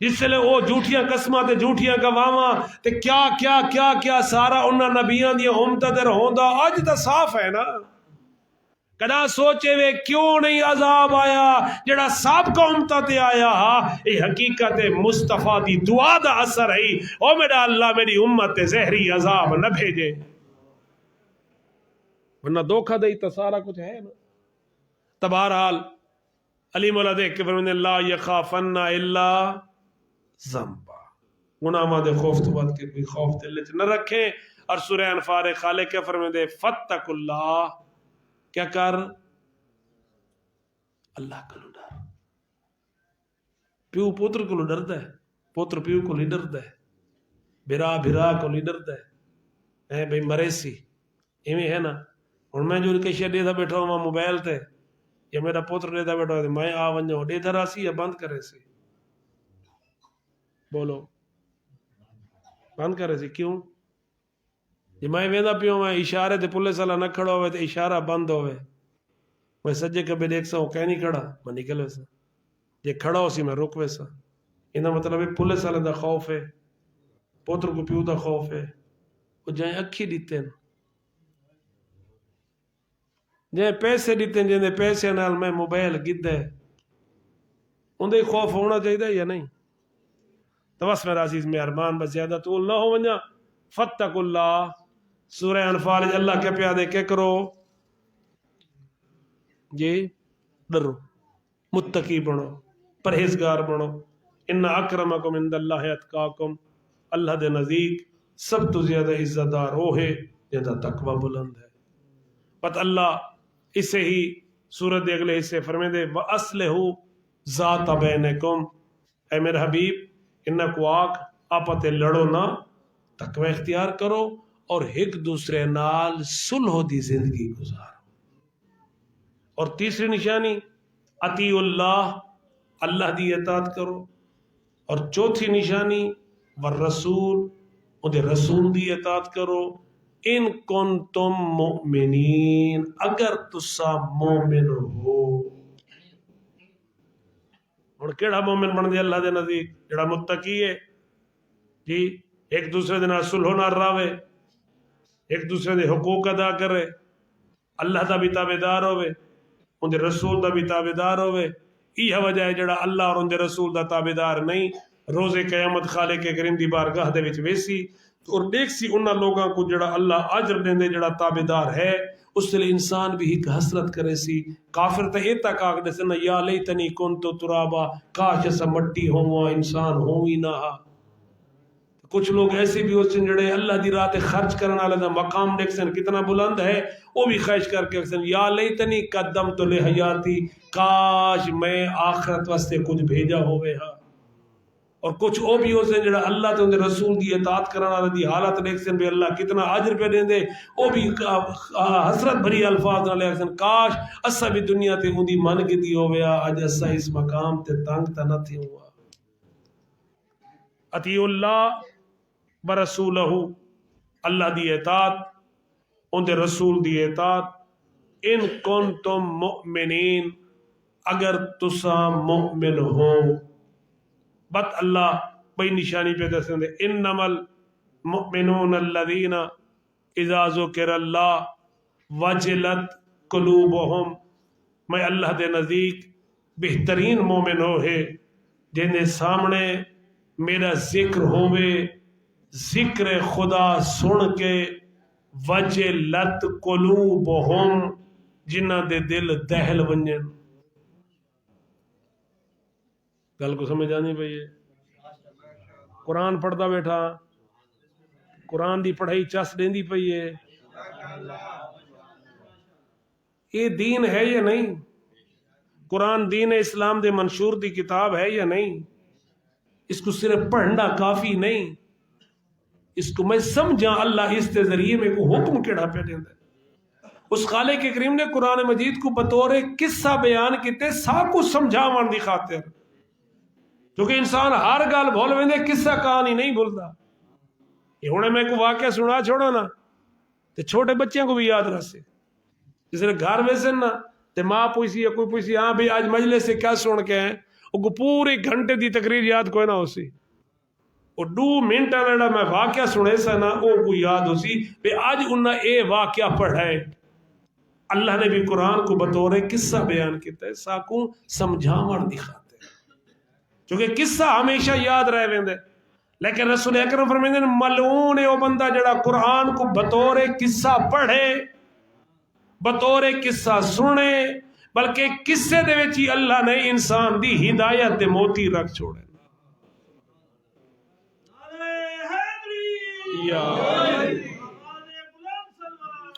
جس سے لے وہ جھوٹیاں قسمہ تے جھوٹیاں گواہاں تے کیا کیا کیا کیا سارا انہاں نبیاں دی امت تے رہوندا آج تا صاف ہے نا کدا سوچے وے کیوں نہیں عذاب آیا جڑا سابقہ امت تے آیا اے حقیقت مصطفیٰ دی دعا دا اثر ہے او میرا اللہ میری امت تے زہری عذاب نہ بھیجے ورنہ دھوکہ دئی تو سارا کچھ ہے نا تبہرحال علی مولا دیکھ کے فرمانے لا یخافن الا ذنبا گناہ ماں دے خوف تو بات کے کوئی خوف دل نہ رکھیں اور سورہ انفال خالق کے فرمانے دے فتق اللہ کیا کر اللہ کو ڈر پیو پوتر کو ڈردا ہے پوتر پیو کو نہیں ڈردا ہے بھرا بھرا کو نہیں ڈردا ہے اے بھئی مرے سی ایویں ہے نا اور میں جو کشے دے دا بیٹھا ہوں موبائل تے یا میرا پوتر دے دا بیٹھا ہوں میں آ ونجو دے دا راسی یا بند کرے سی بولو بند کرے سی کیوں جی میں ویندہ پیوں میں اشارے تے پولیس والا نہ کھڑا ہوئے تے اشارہ بند ہوئے میں سجے کبھی دیکھ سا ہوں کہیں نہیں کھڑا میں نکل ویسا جی کھڑا ہو سی میں رک ویسا انہا مطلب ہے پولیس والے دا خوف ہے پوتر کو پیو دا خوف ہے وہ جائیں اکھی دیتے ہیں جائیں پیسے دیتے ہیں جائیں پیسے نال میں موبائل گد ہے اندھے خوف ہونا چاہیے یا نہیں تو بس میرا عزیز مہربان بس زیادہ طول نہ ہو ونجا فتق اللہ سورہ انفال اللہ کے پیادے کے کرو جی ڈرو متقی بنو پرہیزگار بنو ان اکرمکم عند اللہ اتقاکم اللہ دے نزدیک سب تو زیادہ عزت دار وہ ہے جہاں تقوی بلند ہے پت اللہ اسے ہی سورت دے اگلے حصے فرمے دے وَأَصْلِحُوا ذَاتَ بَيْنِكُمْ اے میرے حبیب انہا کو آگ آپتے لڑو نہ تقوی اختیار کرو اور ایک دوسرے نال صلح دی زندگی گزارو اور تیسری نشانی اطیع اللہ اللہ دی اطاعت کرو اور چوتھی نشانی والرسول اندے رسول دی اطاعت کرو ان کنتم مؤمنین اگر تسا مومن ہو اور کیڑا مومن بن دے اللہ دے نزدیک جڑا متقی ہے جی ایک دوسرے دے نال صلح نہ راوے ایک دوسرے دے حقوق ادا کرے اللہ دا بھی تابعدار ہوئے ان دے رسول دا بھی تابعدار ہوئے یہ وجہ ہے جڑا اللہ اور ان دے رسول دا تابعدار نہیں روز قیامت خالق کریم دی بارگاہ دے وچ ویسی اور دیکھ سی انہاں لوگاں کو جڑا اللہ اجر دیندے جڑا تابعدار ہے اس لیے انسان بھی ایک حسرت کرے سی کافر تے اے تک آگ دے نا یا لیتنی کنتو ترابا کاش اسا مٹی ہوں انسان ہوں ہی نہ کچھ لوگ ایسے بھی ہوتے ہیں جڑے اللہ دی راہ تے خرچ کرنے والے دا مقام دیکھ سن کتنا بلند ہے وہ بھی خواہش کر کے سن یا لیتنی قدمت لحیاتی کاش میں آخرت واسطے کچھ بھیجا ہوئے ہاں اور کچھ وہ بھی ہوتے ہیں جڑا اللہ تے ان دے رسول دی اطاعت کرنے والے دی حالت دیکھ سن بھی اللہ کتنا اجر پہ دین دے وہ بھی حسرت بھری الفاظ نہ لے سن کاش اسا بھی دنیا تے ان دی من کی دی ہوئے اج اسا اس مقام تے تنگ تا نہ تھی ہوا اطیع اللہ برسولہ اللہ دی اطاعت ان دے رسول دی اطاعت ان کنتم مؤمنین اگر تسا مؤمن ہو بت اللہ بئی نشانی پہ دسیں دے انما المؤمنون الذین اذا ذکر اللہ وجلت قلوبہم میں اللہ دے نزدیک بہترین مومن ہو ہے جن دے سامنے میرا ذکر ہوئے ذکر خدا سن کے وجلت قلوبہم جنہ دے دل دہل ونجن گل کو سمجھ آنی پئی ہے قرآن پڑھتا بیٹھا قرآن دی پڑھائی چس دیندی پئی ہے یہ دین ہے یا نہیں قرآن دین اسلام دے منشور دی کتاب ہے یا نہیں اس کو صرف پڑھنا کافی نہیں اس کو میں سمجھا اللہ اس کے ذریعے میں کو حکم کیڑا پہ دیندہ ہے اس خالق کریم نے قرآن مجید کو بطور قصہ بیان کیتے سب کو سمجھاون دی خاطر کیونکہ انسان ہر گل بھول ویندے قصہ کہانی نہیں بھولتا یہ ہونے میں کو واقعہ سنا چھوڑا نا تے چھوٹے بچیاں کو بھی یاد رکھے جس نے گھر میں سے نا تے ماں پوچھی یا کوئی پوچھی ہاں بھی آج مجلس سے کیا سن کے ہیں وہ کو پورے گھنٹے دی تقریر یاد کوئی نہ ہو سی اور 2 منٹ لڑا میں واقعہ سنے سا نا وہ کو یاد ہو سی بے آج انہاں اے واقعہ پڑھائے اللہ نے بھی قرآن کو بطور قصہ بیان کیتا ہے ساکوں سمجھاون دکھاتے چونکہ قصہ ہمیشہ یاد رہ ویندے لیکن رسول اکرم فرمائندے ملعون ہے وہ بندہ جڑا قرآن کو بطور قصہ پڑھے بطور قصہ سنے بلکہ قصے دے وچ ہی اللہ نے انسان دی ہدایت دے موتی رکھ چھوڑے یا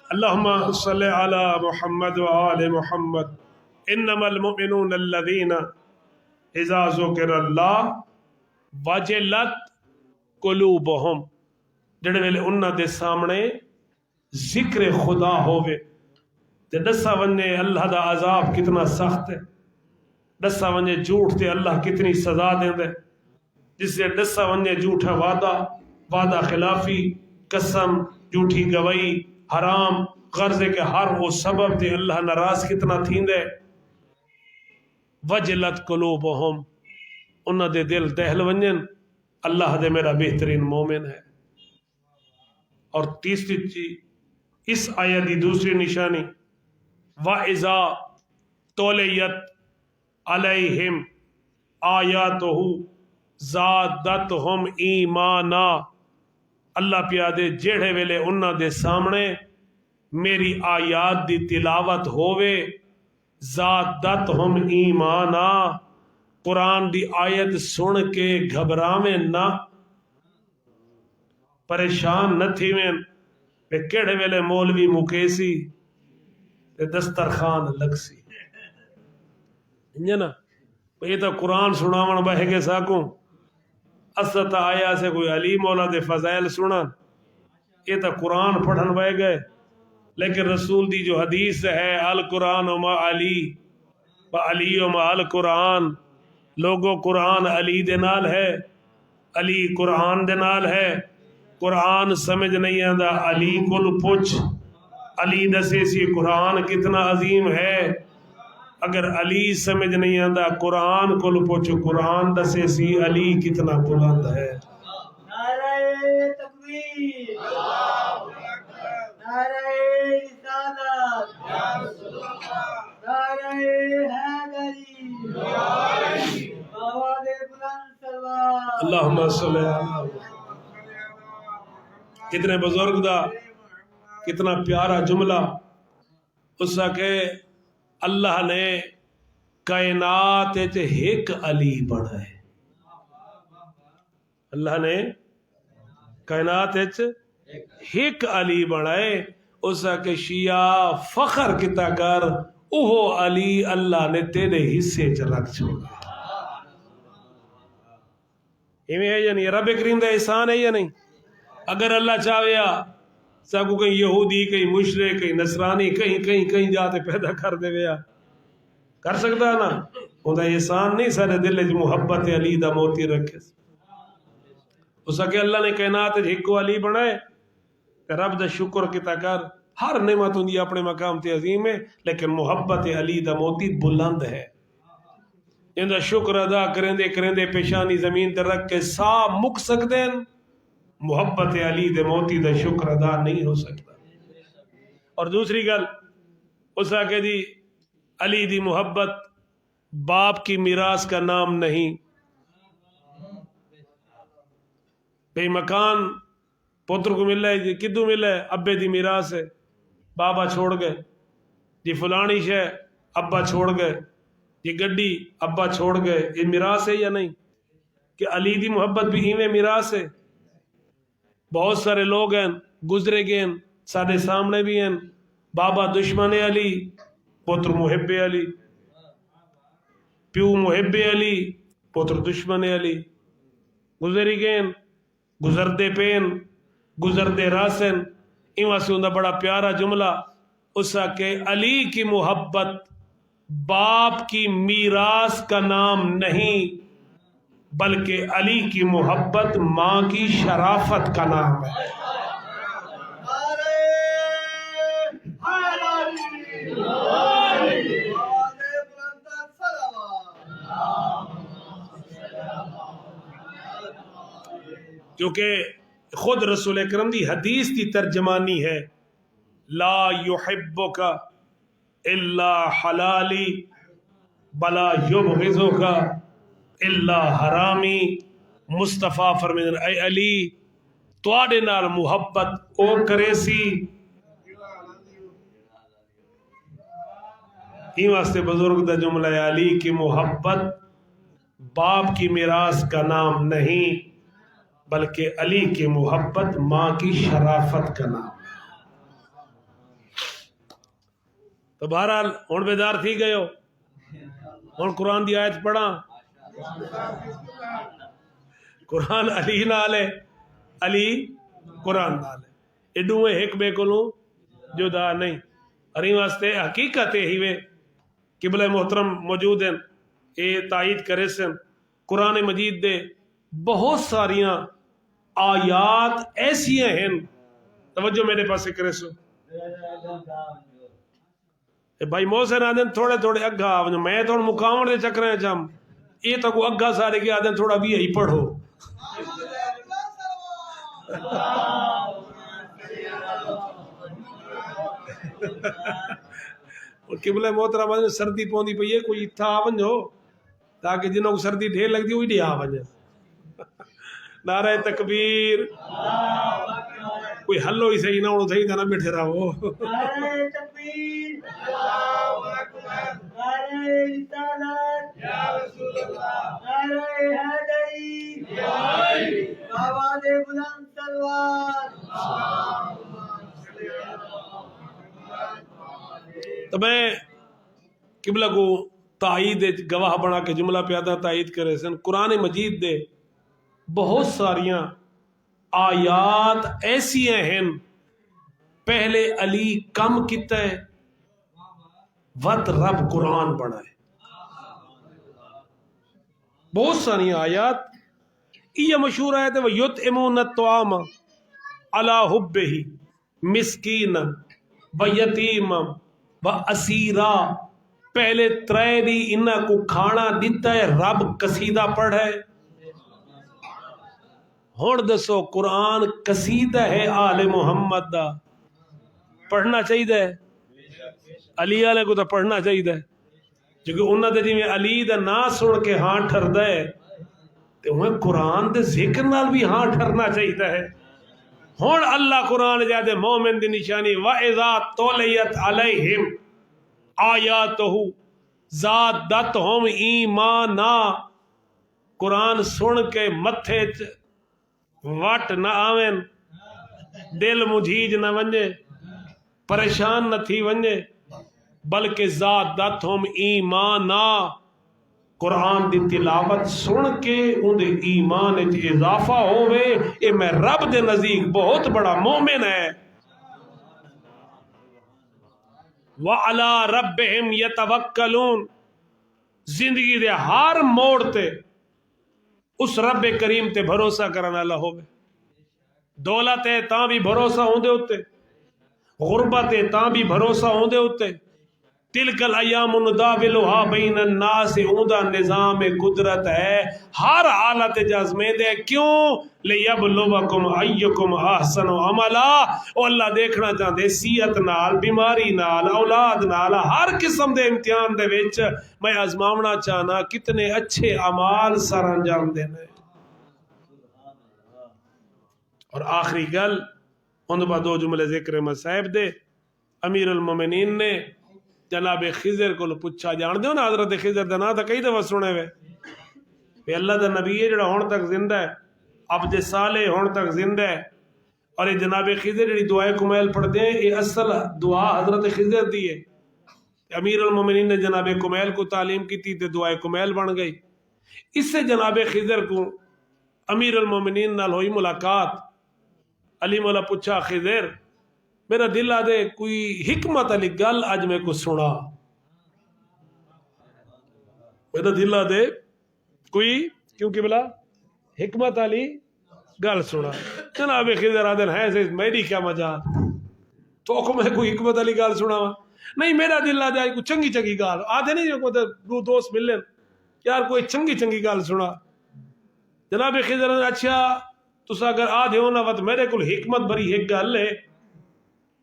اللہم صلی علی محمد وآل محمد انما المؤمنون الذین اذا ذکر اللہ وجلت قلوبہم جڑے ویلے انہاں دے سامنے ذکر خدا ہوئے تے دسا ونجے اللہ دا عذاب کتنا سخت ہے دسا ونجے جھوٹ تے اللہ کتنی سزا دیندے جس سے دسا ونجے جھوٹا وعدہ خلافی قسم جھوٹی گواہی حرام غرضے کے ہر وہ سبب تے اللہ ناراض کتنا تھیندے وجلت قلوبہم انہاں دے دل دہل ونجن اللہ دے میرا بہترین مومن ہے اور تیسری چیز اس آیت دی دوسری نشانی وَإِذَا تُلِيَتْ عَلَيْهِمْ آیاتُهُ زادتہم ایمانا، اللہ پیادے جیڑے ویلے انہاں دے سامنے میری آیات دی تلاوت ہووے، زادتہم ایمانا، قرآن دی آیت سن کے گھبراویں نہ، پریشان نہ تھیویں کہ کیڑے ویلے مولوی مکیسی تے دسترخوان لگسی، نا یہ تو قرآن سناون بہ گے ساکوں، اسد آیا سے کوئی علی مولا دے فضائل سنن، یہ تو قرآن پڑھن بہ گئے، لیکن رسول دی جو حدیث ہے القرآن ما علی علی ما القرآن، لوگوں قرآن علی دے نال ہے، علی قرآن دے نال ہے، قرآن سمجھ نہیں آندا علی کل پوچھ، علی دسے سی قرآن کتنا عظیم ہے، اگر علی سمجھ نہیں آندا قرآن کل پوچھ، قرآن دسے سی علی کتنا بلند ہے۔ نعرہ تکبیر، نعرہ رسالت، نعرہ حیدری، آواز بلند سلوات۔ اللہم صلی اللہ علیہ، کتنے بزرگ دا کتنا پیارا جملہ، اس کہ اللہ نے کائنات ایک علی بنائے، اللہ نے کائنات ایک علی بنائے، اس کہ شیعہ فخر کتا کر اوہ علی اللہ نے تیرے حصے چ رکھ چھوڑا، ایویں ہے یا نہیں؟ رب کریم دا احسان ہے یا نہیں؟ اگر اللہ چاہیا ساکو کہیں یہودی، کہیں مشرک، کہیں نصرانی، کہیں جاتے پیدا کر دے ویا، کر سکتا نا؟ ہوندہ احسان نہیں سارے دل جو محبت علی دا موتی رکھے، اس کہ اللہ نے کائنات ایک علی بنائے، رب دا شکر کتا کر، ہر نعمت ہوندی اپنے مقام تے عظیم ہے، لیکن محبت علی دا موتی بلند ہے، ان دا شکر ادا کریں دے پیشانی زمین تے رکھ کے سا مک سکتے ہیں، محبت علی دے موتی دا شکر ادا نہیں ہو سکتا۔ اور دوسری گل اس کہ دی علی دی محبت باپ کی میراث کا نام نہیں، بھئی مکان پتر کو مل ہے، کدو مل ہے؟ ابے دی میراث ہے، بابا چھوڑ گئے، جی فلانی شے ابا چھوڑ گئے، یہ گڈی ابا چھوڑ گئے، یہ میراث ہے یا نہیں؟ کہ علی دی محبت بھی ہی میں میراث ہے۔ بہت سارے لوگ ہیں گزرے گئے ہیں، سارے سامنے بھی ہیں، بابا دشمن علی، پتر محب علی، پیو محب علی، پتر دشمن علی، گزری گئے ہیں، گزردے پین، گزردے راسن، ایوہ سے اندہ بڑا پیارا جملہ اسا کہ علی کی محبت باپ کی میراث کا نام نہیں، بلکہ علی کی محبت ماں کی شرافت کا نام ہے۔ کیونکہ خود رسول اکرم دی حدیث کی ترجمانی ہے، لا یحبک الا حلالی بلا یبغضک الا حرامی، مصطفیٰ فرمائیں اے علی تواڈے نال محبت او کرے سی، ہی واسطے بزرگ دا جملہ ہے علی کی محبت باپ کی میراث کا نام نہیں، بلکہ علی کی محبت ماں کی شرافت کا نام ہے۔ تو بہرحال ہن بیدار تھی گئے ہو، ہن قرآن دی آیت پڑھا، قرآن علی نال ہے، علی قرآن نال ہے، ایڈوں میں ایک بے کولوں جدا نہیں، اور این واسطے حقیقت ہی وے قبلہ محترم موجود ہیں، اے تائید کرے سن قرآن مجید دے بہت ساریاں آیات ایسی ہیں، توجہ میرے پاس کرے سو بھائی محسن آدھن تھوڑے تھوڑے اگھا آویں، میں تو مقامر دے چکریں چم یہ تو کو اگھا سارے کے آدھن تھوڑا بھی ہی پڑھو، اور قبلہ محترم سردی پوندی پئی ہے کوئی اتھا آون جو تاکہ جنہوں کو سردی ڈھیر لگتی ہوئی ڈی آون، نعرہ تکبیر. کوئی ہلو ہی صحیح نہ ہونا صحیح نہ بیٹھے رہو. نعرہ تکبیر. نعرہ رسالت. نعرہ حیدری. آواز بلند تلوار. تو میں قبلہ کو تائید گواہ بنا کے جملہ پیادہ تائید کرے سن. قرآن مجید دے بہت ساریاں آیات ایسی ہیں پہلے علی کم کیتا ہے وقت رب قرآن بنا ہے. بہت ساری آیات یہ مشہور آیت ہے وَيُطْعِمُونَ الطَّعَامَ عَلَىٰ حُبِّهِ مِسْكِينًا وَيَتِيمًا وَأَسِيرًا. پہلے ترے دی انہاں کو کھانا دیتا ہے رب قصیدہ پڑھے. ہن دسو قرآن قصیدہ ہے آل محمد دا پڑھنا چاہیے. علی والے کو تو پڑھنا چاہیے کیونکہ انہوں نے جی علی دا نا سن کے ہاں ٹھردا ہے تو انہیں قرآن دے ذکر نال بھی ہاں ٹھرنا چاہیے ہے. ہن اللہ قرآن جادے مومن دی نشانی وَإِذَا تُلِيَتْ عَلَيْهِمْ آیاتُهُ زَادَتْهُمْ ایمانا. قرآن سن کے متھے وٹ نہ آویں دل مجھیج نہ ونجے پریشان نہ تھی ونجے بلکہ زادتہم ایمانا. قرآن دی تلاوت سن کے ان دے ایمان وچ اضافہ ہوئے. اے میں رب دے نزدیک بہت بڑا مومن ہے. وَعَلَىٰ رَبِّهِمْ يَتَوَكَّلُونَ. زندگی دے ہر موڑ تے اس رب کریم تے بھروسہ کرنا اللہ ہوئے. دولت ہے تاں بھی بھروسہ ہوں دے ہوتے, غربت ہے تاں بھی بھروسہ ہوں دے ہوتے. تلک الایام نداولها بین الناس. اوندا نظام قدرت ہے ہر حالت جازمے دے. کیوں؟ لیبلوکم ایکم احسن عملا. او اللہ دیکھنا چاہتے صحت نال بیماری نال اولاد نال ہر قسم دے امتحان دے وچ میں آزماونا چاہنا کتنے اچھے اعمال سر انجام دینے. اور آخری گل ان با دو جملے ذکر مصائب دے. امیر المومنین نے جناب خضر کو پوچھا, جان دیو نا حضرت خضر دا نا تا کئی دفعہ سنے ہوئے کہ اللہ دا نبی ہے جڑا ہون تک زندہ ہے, عبد صالح ہون تک زندہ ہے. اور یہ جناب خضر جڑی دعائے کمیل پڑھتے ہیں یہ اصل دعا حضرت خضر دی ہے. امیر المومنین نے جناب کمیل کو تعلیم کی تھی تے دعائے کمیل بن گئی. اس سے جناب خضر کو امیر المومنین نال ہوئی ملاقات. علی مولا پوچھا خضر میرا دل آدھے کوئی حکمت علی گل اج میں کو سنا. میرا دل آدھے کوئی کیونکہ بلا حکمت علی گل سنا. جناب خضر آدھے ہیں سے میری کیا مجال تو کو میں کوئی حکمت علی گل سنا نہیں. میرا دل آدھے کوئی چنگی چنگی گل آدھے نہیں کو دو دوست ملن یار کوئی چنگی چنگی گل سنا. جناب خضر آدھے اچھا تسا اگر آدھے ہونا وقت میرے کو حکمت بری ایک گل ہے.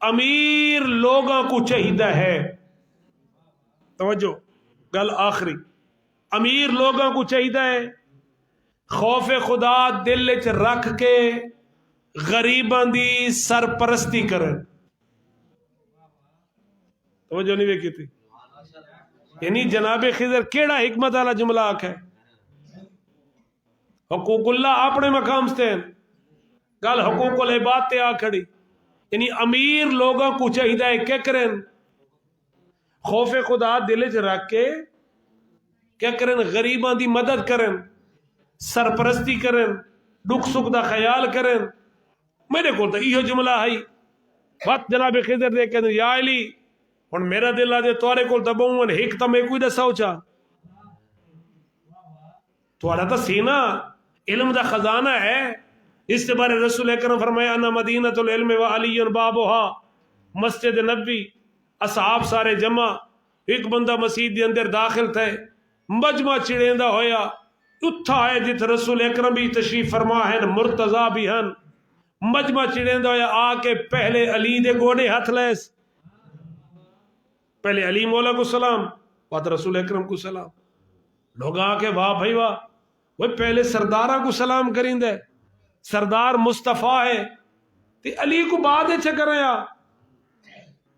امیر لوگاں کو چاہیدہ ہے, توجہ گل آخری, امیر لوگاں کو چاہیدہ ہے خوف خدا دل وچ رکھ کے غریباں دی سرپرستی کرن. توجہ نہیں ویکھی تھی یعنی جناب خضر کیڑا حکمت والا جملہ آکھا ہے. حقوق اللہ اپنے مقام سے گل حقوق العباد تے آ کھڑی. یعنی امیر لوگوں کو چاہیے کیا کریں خوف خدا دل چ رکھ کے کیا کریں غریباں دی مدد کریں, سرپرستی کریں, دکھ سکھ دا خیال کریں. میرے کو تو یہ جملہ ہے وقت جناب خضر دے کہ یا علی ہن میرا دل آ دے تورے کول دبوں ایک تو میں کوئی دساؤ چا تھوڑا تو سینہ علم دا خزانہ ہے. اس سے بارے رسول اکرم فرمایا انا مدینۃ العلم و علی بابها. مسجد نبوی اصحاب سارے جمع, ایک بندہ مسجد دے اندر داخل تھے, مجمع چڑیندا ہویا اتھا ہے جت رسول اکرم بھی تشریف فرما ہے مرتضی بھی ہیں. مجمع چڑیندا ہویا آ کے پہلے علی دے گوڑے ہاتھ لیس, پہلے علی مولا کو سلام بعد رسول اکرم کو سلام. لوگ آ کے واہ بھائی واہ وہ پہلے سرداراں کو سلام کریں دے سردار مصطفیٰ ہے تے علی کو بعد کریا.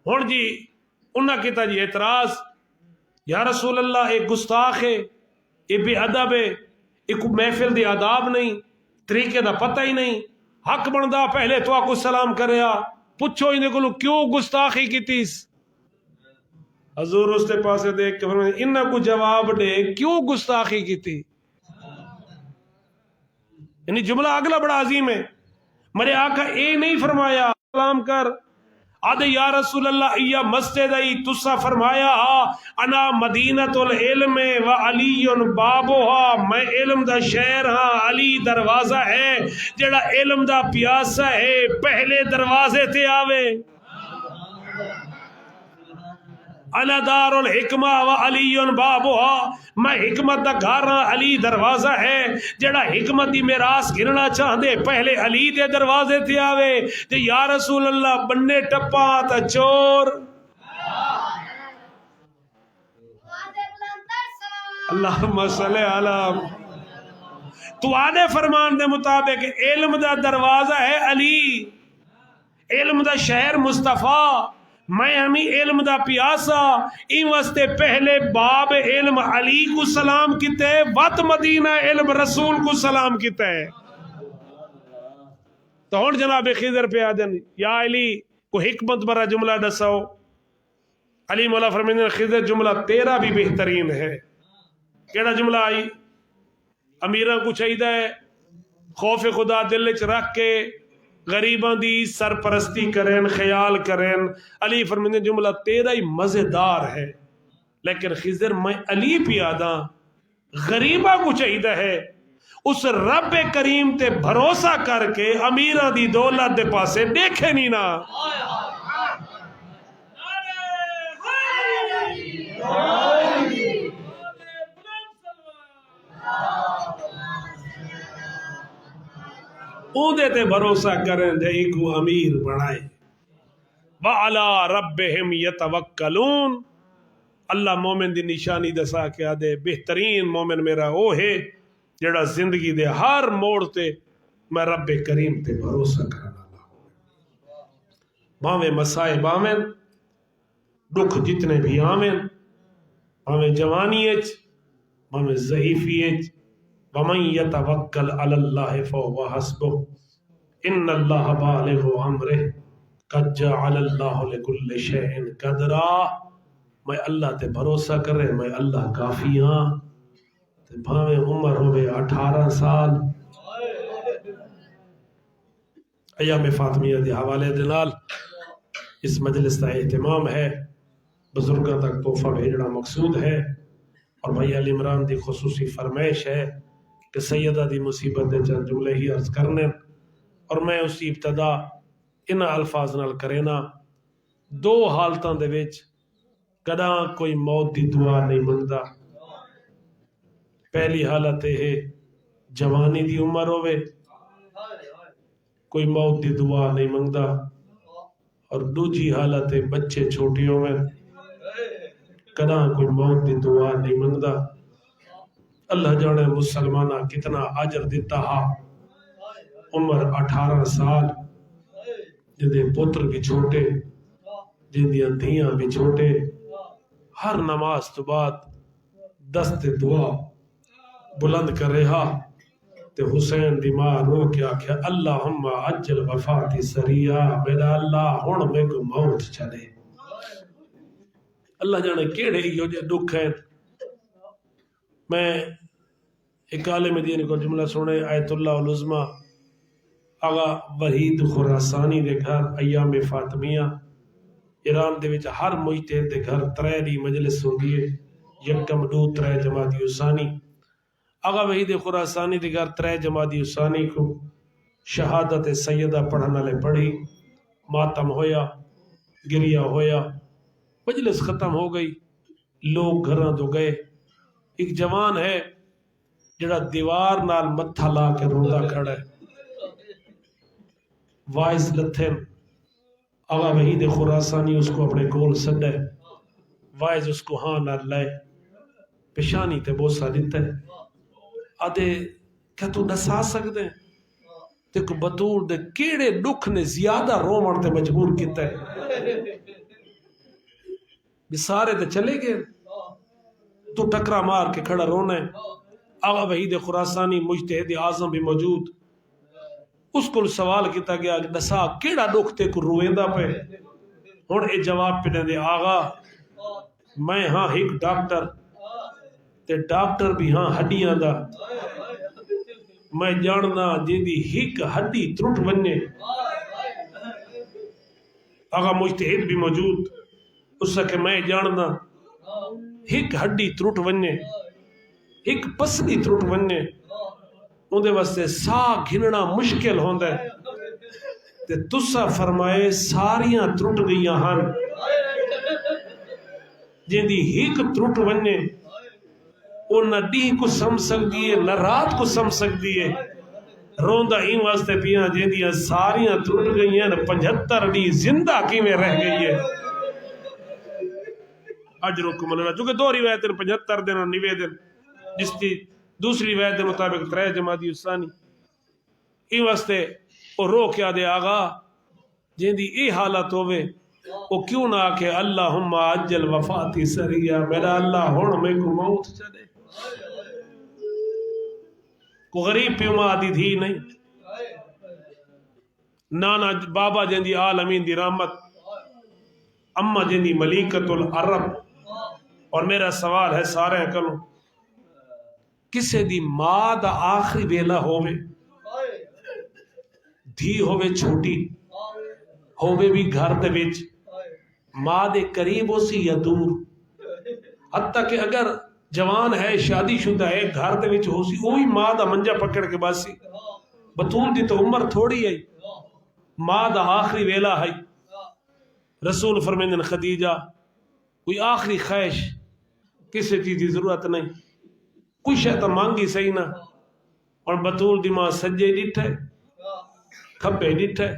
ہن جی انہاں کیتا جی اعتراض، یا رسول اللہ ایک گستاخ ہے، یہ بے ادب ہے، ایک محفل دی آداب نہیں، طریقے دا پتہ ہی نہیں، حق بندا پہلے تو آکو سلام کریا، پوچھو انہیں کو کیوں گستاخی کیتیس. حضور اس کے پاسے دیکھ کے فرمائے انہاں کو جواب دے کیوں گستاخی کیتی. یعنی جملہ اگلا بڑا عظیم ہے. میرے آقا اے نہیں فرمایا سلام کر آدھے یا رسول اللہ ایا مسجد ای تسا فرمایا انا مدینۃ العلم و علی بابها، میں علم دا شہر ہاں، علی دروازہ ہے جڑا علم دا پیاسا ہے، پہلے دروازے تے آوے. انا دار الحکمہ و علی بابها، میں حکمت دا گھر ہاں، علی دروازہ ہے. جڑا حکمت دی میراث گھرنا چاہندے پہلے علی دے دروازے تے آوے. تے یا رسول اللہ بننے ٹپا تا چور. اللہم صلی علی. تو آدھے فرمان دے مطابق علم دا دروازہ ہے علی، علم دا شہر مصطفیٰ، میں ہمیں علم دا پیاسا. این واسطے پہلے باب علم علی کو سلام کیتے، وط مدینہ علم رسول کو سلام کیتے. تو ہن جناب خضر پہ آدن یا علی کو حکمت برا جملہ دساؤ. علی مولا فرمائیں خضر جملہ تیرا بھی بہترین ہے. کیڑا جملہ آئی؟ امیراں کو چاہیے خوف خدا دل وچ رکھ کے غریباں دی سرپرستی کریں، خیال کریں. علی فرماتے جملہ تیرا ہی مزیدار ہے، لیکن خضر میں علی پیادا غریباں کو چاہیے ہے اس رب کریم تے بھروسہ کر کے امیراں دی دولت دے پاسے دیکھے نہیں نا. اودے تے بھروسہ کریں جے کو امیر بنائے. وَعَلَىٰ رَبِّهِمْ يَتَوَكَّلُونَ. اللہ مومن دی نشانی دسا کے آدھے بہترین مومن میرا وہ ہے جڑا زندگی دے ہر موڑ تے میں رب کریم تے بھروسہ کرنا. بھاویں مسائب آمین، دکھ جتنے بھی آمین، بھاویں جوانی اچ، بھاویں ضعیفی اچ، وَمَن يَتَوَكَّلْ عَلَى اللَّهِ فَهُوَ حَسْبُهُ إِنَّ اللَّهَ بَالِغُ أَمْرِهِ قَدْ جَعَلَ اللَّهُ لِكُلِّ شَيْءٍ قَدْرًا. میں اللہ تے بھروسہ کرے، میں اللہ کافی ہاں. تے بھاویں عمر ہوئے 18 سال. ایام فاطمیہ دے حوالے دے نال اس مجلس کا اہتمام ہے، بزرگاں تک تحفہ بھیجنا مقصود ہے. اور بھائی علی عمران دی خصوصی فرمائش ہے کہ سیدہ دی مصیبت دے چند جملے ہی عرض کرنے، اور میں اسی ابتدا ان الفاظ نال کرینا. دو حالتاں دے وچ کداں کوئی موت دی دعا نہیں منگدا. پہلی حالت ہے جوانی دی عمر ہوئے کوئی موت دی دعا نہیں منگدا، اور دوجی حالت ہے بچے چھوٹے ہوئے کداں کوئی موت دی دعا نہیں منگدا. اللہ جانے مسلمانہ کتنا اجر دیتا ہا. عمر 18 سال، جدے پتر بھی چھوٹے، جندیاں دھیاں بھی چھوٹے، ہر نماز تو بعد دست دعا بلند کر رہا. تے حسین دی ماں رو کے آکھیا اللہم عجل وفاتی سریعہ، میرا اللہ ہن میں کو موت چلے. اللہ جانے کیڑے ہی ہو جائے دکھ ہے. میں ایک عالم دین کو جملہ سنے، آیت اللہ العظمہ آغا وحید خراسانی دے گھر ایام فاطمیہ ایران دے وچ ہر مجتہد دے گھر 3 دی مجلس ہوندی ہے، یکم 2 3 جمادی الثانی. آغا وحید خراسانی دے گھر 3 جمادی الثانی کو شہادت سیدہ پڑھنے لے پڑھی، ماتم ہویا، گریہ ہویا، مجلس ختم ہو گئی، لوگ گھراں دو گئے. ایک جوان ہے جڑا دیوار نال متھا لا کے روندا کھڑا ہے. وائز لتھن آغا وحید خراسانی اس کو اپنے کول سڈے. وائز اس کو ہاں نہ لائے، پیشانی تے بوسہ دیتا ہے. آدھے کیا تو نسا سکتے ہیں؟ تے کو بطول دے کیڑے دکھ نے زیادہ رومن تے مجبور کیتا ہے بھی سارے تے چلے گئے تو ٹکرا مار کے کھڑا رونا ہے. آغا وحید خراسانی مجتہد اعظم بھی موجود, اس کو سوال کیتا گیا کہ دسا کیڑا دکھ تے کو رویندا پہ. ہن اے جواب پہ دے آغا میں ہاں ایک ڈاکٹر تے ڈاکٹر بھی ہاں ہڈیاں دا, میں جاننا جیندی ایک ہڈی ٹرٹ ونجے. آغا مجتہد بھی موجود, اس کہ میں جاننا ایک ہڈی ٹرٹ ونجے, ایک پسلی ٹرٹ ونجے, اندے واسطے سا گھننا مشکل ہوندا ہے. تے تسا فرمائے ساریاں ٹرٹ گئیاں ہن, جیندی ایک ٹرٹ ونجے وہ نہ ڈی کو سم سکتی ہے نہ رات کو سم سکتی ہے. روندا این واسطے پیاں جیندیاں ساریاں ٹرٹ گئی ہیں, 75 ڈی زندہ کیویں رہ گئی ہے. اجرکم اللہ, چونکہ دو روایت 75 دن اور 90 دن, جس کی دوسری روایت کے مطابق 3 جمادی الثانی. این واسطے وہ رو کیا دے آغا جیندی اے حالت ہوئے وہ کیوں نہ کہ اللہم عجل وفاتی سریہ, میرا اللہ ہون میں کو موت چلے. کو غریب پیو ماں دی دھی نہیں, نانا بابا جیندی عالمین دی رحمت, اما جیندی ملیکت العرب. اور میرا سوال ہے سارے کلوں, کسے دی ماں دا آخری ویلا ہوئے, دھی ہوئے چھوٹی ہوئے بھی گھر دے وچ, ماں دے قریب ہو سی یا دور, حتیٰ کہ اگر جوان ہے شادی شدہ ہے گھر دے وچ ہو سی, وہی ماں دا منجا پکڑ کے باسی. بطول دی تو عمر تھوڑی ہے, ماں دا آخری ویلا ہے. رسول فرمیندن خدیجہ کوئی آخری خواہش کسی چیز دی ضرورت نہیں, کوئی شے تو مانگی صحیح نہ. اور بطول دی ماں سجے ڈٹھے کھپے ڈٹھے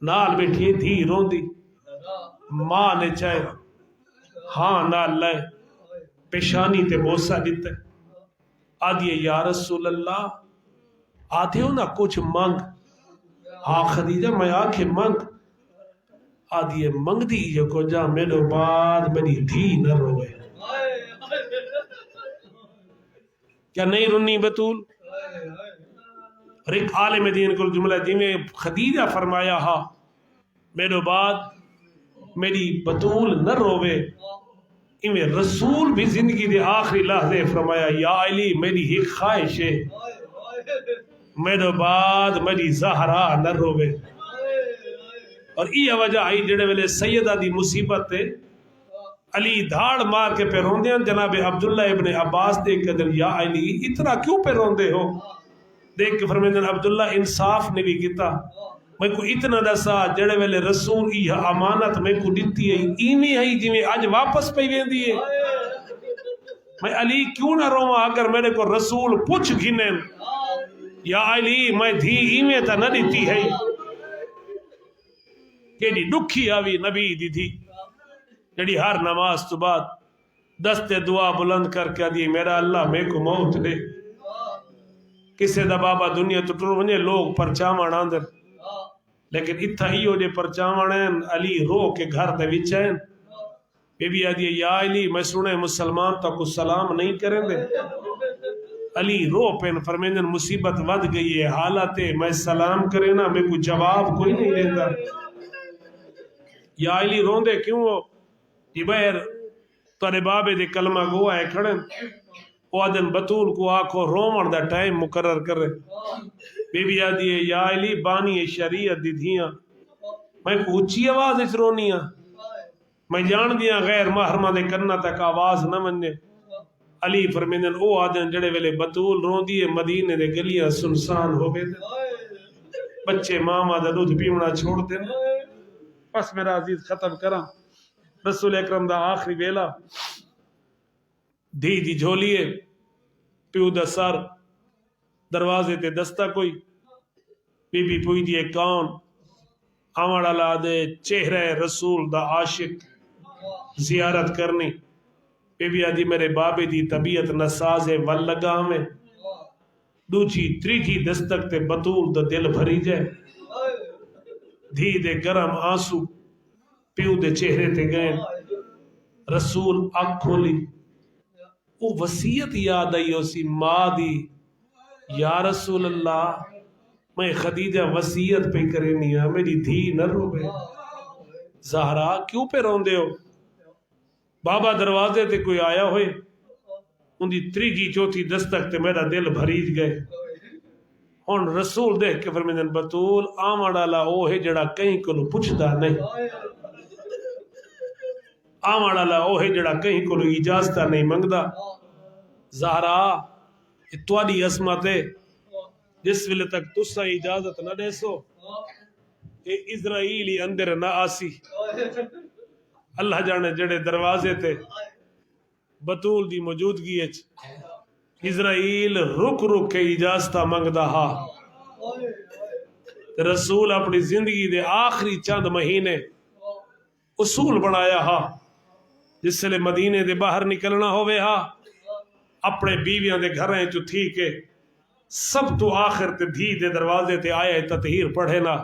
نال بیٹھی دھی روندی, ماں نے چاہے ہاں نال لائے پیشانی تے بوسا دیتا ہے. آدھیے یا رسول اللہ آدھے ہو نا کچھ مانگ. ہاں خدیجہ میں آکھے مانگ. آدھیے منگ دی جو کو جا میرے بعد میری دھی نہ روئے. کیا نہیں رنی بطول؟ اور ایک عالم دین کو جملہ جی میں خدیجہ فرمایا ہاں میرے بعد میری بطول نہ روے. ایویں رسول بھی زندگی دے آخری لحظے فرمایا یا علی میری ایک خواہش ہے, میرے بعد میری زہرا نہ روے. اور یہ وجہ آئی جڑے ویلے سیدہ دی مصیبت تے علی دھاڑ مار کے پہ روندے ہیں. جناب عبداللہ ابن عباس دیکھ کے دل یا علی اتنا کیوں پہ روندے ہو, دیکھ کے فرمیندن عبداللہ انصاف نے بھی کیتا, میں کو اتنا دسا جڑے ویلے رسول یہ امانت میں کو دیتی ہے ایمی ہے جی میں آج واپس پہ ویندی ہے. میں علی کیوں نہ رواں اگر میرے کو رسول پوچھ گھنن یا علی میں دھی ایمی تا نہ دیتی ہے. کہ دی دکھی آوی نبی دی تھی جڑی ہر نماز تو بعد دست دعا بلند کر کے دی میرا اللہ میں کو موت دے. کسے دا بابا دنیا تو ٹر ونجے لوگ پرچاوان آندر, لیکن اتھا ہی ہو جے پرچاوان ہیں علی رو کے گھر دے وچ ہیں. بی بی آدھی یا علی میں سنے مسلمان تا کو سلام نہیں کریں دے. علی رو پین فرمیندن مصیبت ود گئی ہے حالت میں سلام کرے نا میں کو جواب کوئی نہیں دیتا. یا علی روندے کیوں ہو جی بہر تارے بابے دے کلمہ گو آئے کھڑن وہ آدن بطول کو آکھو رومن دا ٹائم مقرر کرے. بی بی آدھی ہے یا علی بانی شریعت دی دھیاں میں کو اچھی آواز اس رونیاں, میں جان دیا غیر محرمہ دے کرنا تک آواز نہ مننے. علی فرمیندن او آدن جڑے ویلے بطول رون دیے مدینے دے گلیاں سنسان ہو گئے دے, بچے ماما دا دودھ پیونا چھوڑ دیں. بس میرا عزیز ختم کرا. رسول اکرم دا آخری ویلا دھی دی جھولیے پیو دا سر دروازے تے دستا کوئی بی بی پوئی دیے کون آمڑا لا دے چہرہ رسول دا عاشق زیارت کرنی. بی بی آدھی میرے بابے دی طبیعت نساز ہے ول لگا ہمیں دوچی تریجی دستک تے بطول دا دل بھری جائے دھی دے گرم آنسو پیو دے چہرے تے گئے رسول آنکھ کھولی وہ وصیت یاد آئی اسی ماں دی یا رسول اللہ میں خدیجہ وصیت پہ کرنی ہے میری دھی نہ روے زہرا کیوں پہ روندے ہو بابا دروازے تے کوئی آیا ہوئے ان دی تریجی چوتھی دستک تے میرا دل بھریج گئے ہن رسول دیکھ کے فرمیندن بطول آمڑ والا او ہے جڑا کہیں کولو پوچھدا نہیں آمڑ والا او ہے جڑا کہیں کولو اجازت نہیں منگدا زہرا یہ تواڈی عصمت ہے جس ویلے تک تسا اجازت نہ دے سو اے اسرائیلی اندر نہ آسی اللہ جانے جڑے دروازے تے بطول دی موجودگی اچ اسرائیل رک رک کے اجازت منگدا ہا رسول اپنی زندگی دے آخری چند مہینے اصول بنایا ہا جس سے مدینے دے باہر نکلنا ہوئے ہا اپنے بیویاں دے گھریں چو تھی کے سب تو آخر تے دھی دے دروازے تے آئے تطہیر پڑھے نا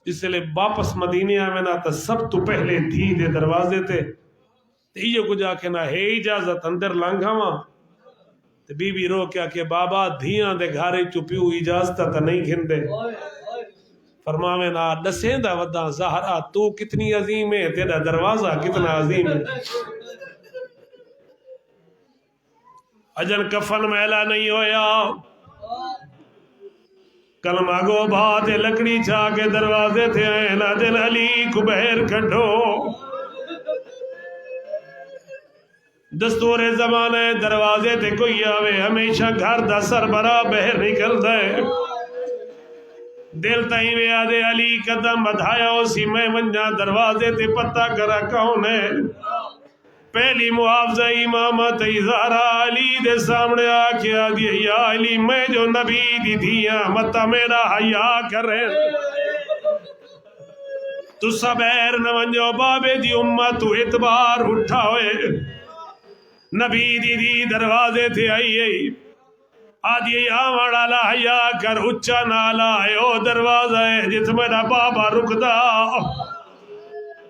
جس لئے واپس مدینے آئے نا تا سب تو پہلے دھی دے دروازے تے یہ کو جا کے نا ہے اجازت اندر لنگا ماں تے بی بی رو کیا کہ بابا دھیاں دے گھارے چو پیو اجازت تا نہیں گھندے فرماوے نا دسیں دا ودا زہرا تو کتنی عظیم ہے تیرا دروازہ کتنا عظیم ہے اجن کفن میلا نہیں ہویا کلمہ گو بات لکڑی چھا کے دروازے تھے نا دن علی کو بہر کھڑو دستور زمانے دروازے تے کوئی آوے ہمیشہ گھر دا سربراہ بہر نکل دے دل تائیں وے آدھے علی قدم بدھایا اسی میں ونجا دروازے تے پتہ کرا کون ہے پہلی محافظہ امامت زہرا علی دے سامنے آکے آگے یا علی میں جو نبی دی دھیاں متا میرا حیا کرے تو سبیر نونجو بابے دی امت تو اعتبار اٹھا ہوئے نبی دی دروازے تھے آئی آدھی آمڑا لا حیا کر اچھا نالا ہے او دروازہ ہے جت میرا بابا رکدا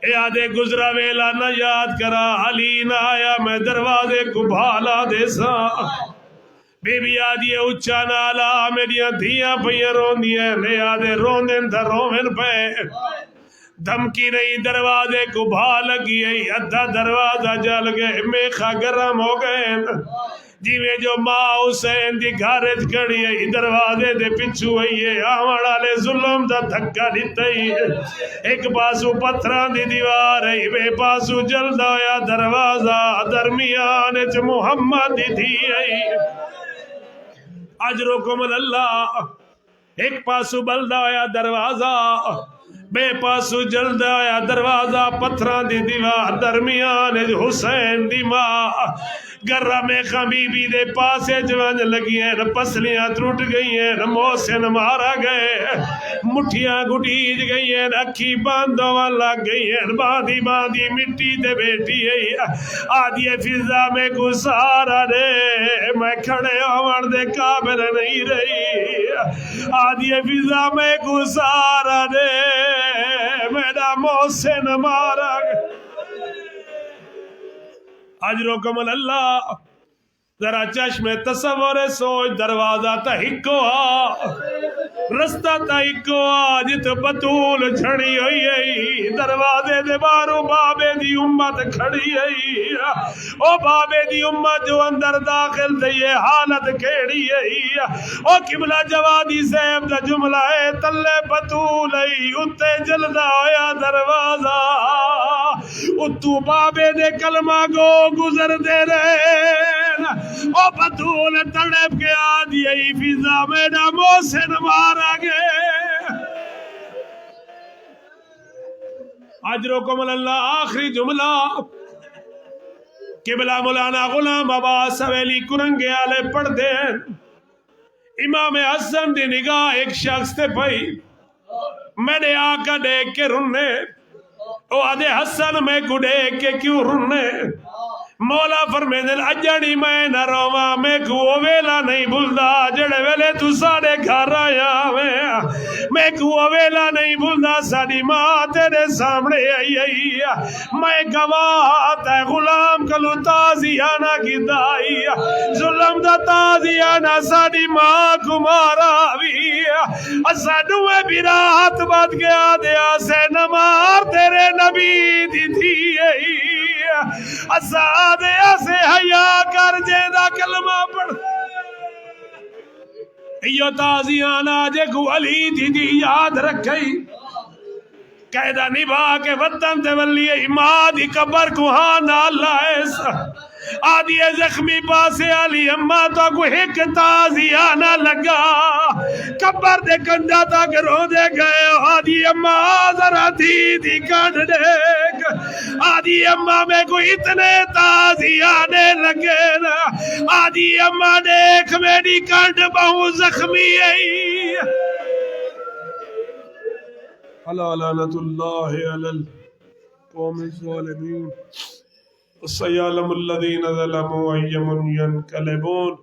اے آدھے گزرا ویلا نہ یاد کرا علی نہ آیا میں دروازے کو بھالا دے سا بی بی آدھی اچھا نالا میریاں دھیاں پہیاں رون دیاں لے آدھے رون دن تھا رومن پہ دھمکی نہیں دروازے کو بھا لگی ہے ادھا دروازہ جل گئے میخا گرم ہو گئے جی میں جو ماں حسین دی گھارج کھڑی ہے دروازے دے پچھو ہے آمڑا لے ظلم دا دھکا دیتا ہے ایک پاسو پتھران دی دیوار ہے بے پاسو جلدا ہویا دروازہ درمیان چ محمد دی تھی ہے اجرکم اللہ ایک پاسو بلدا ہویا دروازہ بے پاسو جلدا ہویا دروازہ پتھران دی دیوار درمیان حسین دی ماں گرہ میں خمی بی دے پاسے جوان لگی ہیں پسلیاں ٹوٹ گئی ہیں محسن مارا گئے مٹھیاں گھٹیج گئی ہیں اکھی باندھوا لگ گئی ہیں باندھی باندھی مٹی دے بیٹھی ہے آدھی فضا میں گسارا دے میں کھڑے ہوڑ دے قابل نہیں رہی آدھی فضا میں گسارا دے میرا محسن مارا گئے اجرکم اللہ ذرا چشم تصور سوچ دروازہ تا ہکو رستہ تا ہکو جت بطول چھڑی ہوئی ہے دروازے دے بارو بابے دی امت کھڑی ہے او بابے دی امت جو اندر داخل تھی یہ حالت کیڑی ہے او قبلہ جوادی صاحب دا جملہ ہے تلے بطول ہے اتے جلدہ ہویا دروازہ اتو بابے دے کلمہ گو گزر دے رہے او بطول تڑپ کے آدھی ای فضا میرا محسن مارا گئے اجرکم اللہ آخری جملہ قبلہ مولانا غلام عباس سویلی کرنگے آلے پڑھ دیں امام حسن دی نگاہ ایک شخص تے پئی میں نے آقا دیکھ کے رننے او آدھے حسن میں کو دیکھ کے کیوں رننے مولا فرمیندے اجڑی میں نہ رواں میں کو وہ ویلا نہیں بھولدا جڑے ویلے تو ساڈے گھر آیا میں کو وہ ویلا نہیں بھولدا ساڈی ماں تیرے سامنے آئی میں گواہ تے غلام کلو تازیانہ کی دائی ظلم دا تازیانہ ساڈی ماں کو مارا بھی ساڈو بھی رات بات گیا دیا سے نمار تیرے نبی دی تھی اساد ایسے حیا کر جیدہ کلمہ پڑھ یہ تازیانہ جے کو علی دی یاد رکھئی قیدہ نبا کے وطن تے ولی ماں دی قبر کو ہاں نالا ایسا آدھی زخمی پاسے علی اماں تو کو ایک تازیانہ لگا قبر دے کنجا تک رو دے گئے آدھی اماں ذرا دی کانڈ دیکھ آدھی اماں میں کو اتنے تازیانے لگے نا آدھی اماں دیکھ میری کانڈ بہت زخمی ہے علی لعنت اللہ علی القوم الظالمین سیعلم الذین ظلموا ای ینقلبون.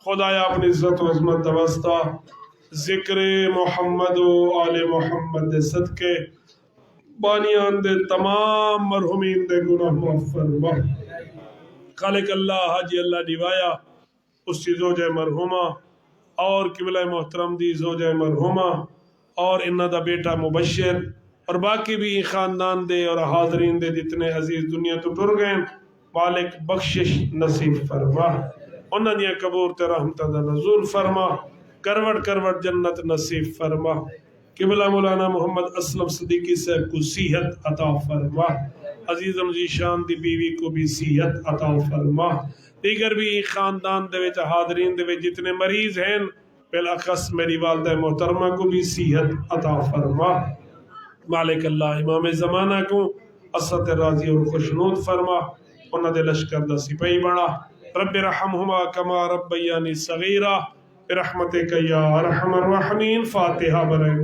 خدایا اپنی عزت و عظمت دوستا ذکر محمد و آل محمد دے صدقے بانیان دے تمام مرحومین دے گناہ معاف فرما. خالق اللہ حاجی اللہ دیوایا اس کی زوجہ مرحومہ اور قبلہ محترم دی زوجہ مرحومہ اور انہ دا بیٹا مبشر اور باقی بھی خاندان دے اور حاضرین دے جتنے عزیز دنیا تو ٹر گئے مالک بخشش نصیب فرما انہاں دیا قبور تے رحمتہ دا نزول فرما کروٹ کروٹ جنت نصیب فرما. قبلہ مولانا محمد اسلم صدیقی صاحب کو صحت عطا فرما. عزیزم جی شان دی بیوی کو بھی صحت عطا فرما. دیگر بھی خاندان دے وچ حاضرین دے وچ جتنے مریض ہیں بالاخص میری والدہ محترمہ کو بھی صحت عطا فرما. مالک اللہ امام زمانہ کو اسرت راضی اور خوشنود فرما انہ دے لشکر دا سپاہی بڑا. رب رحمہما کما ربیانی صغیرہ برحمتک یا ارحم الراحمین. فاتحہ برائے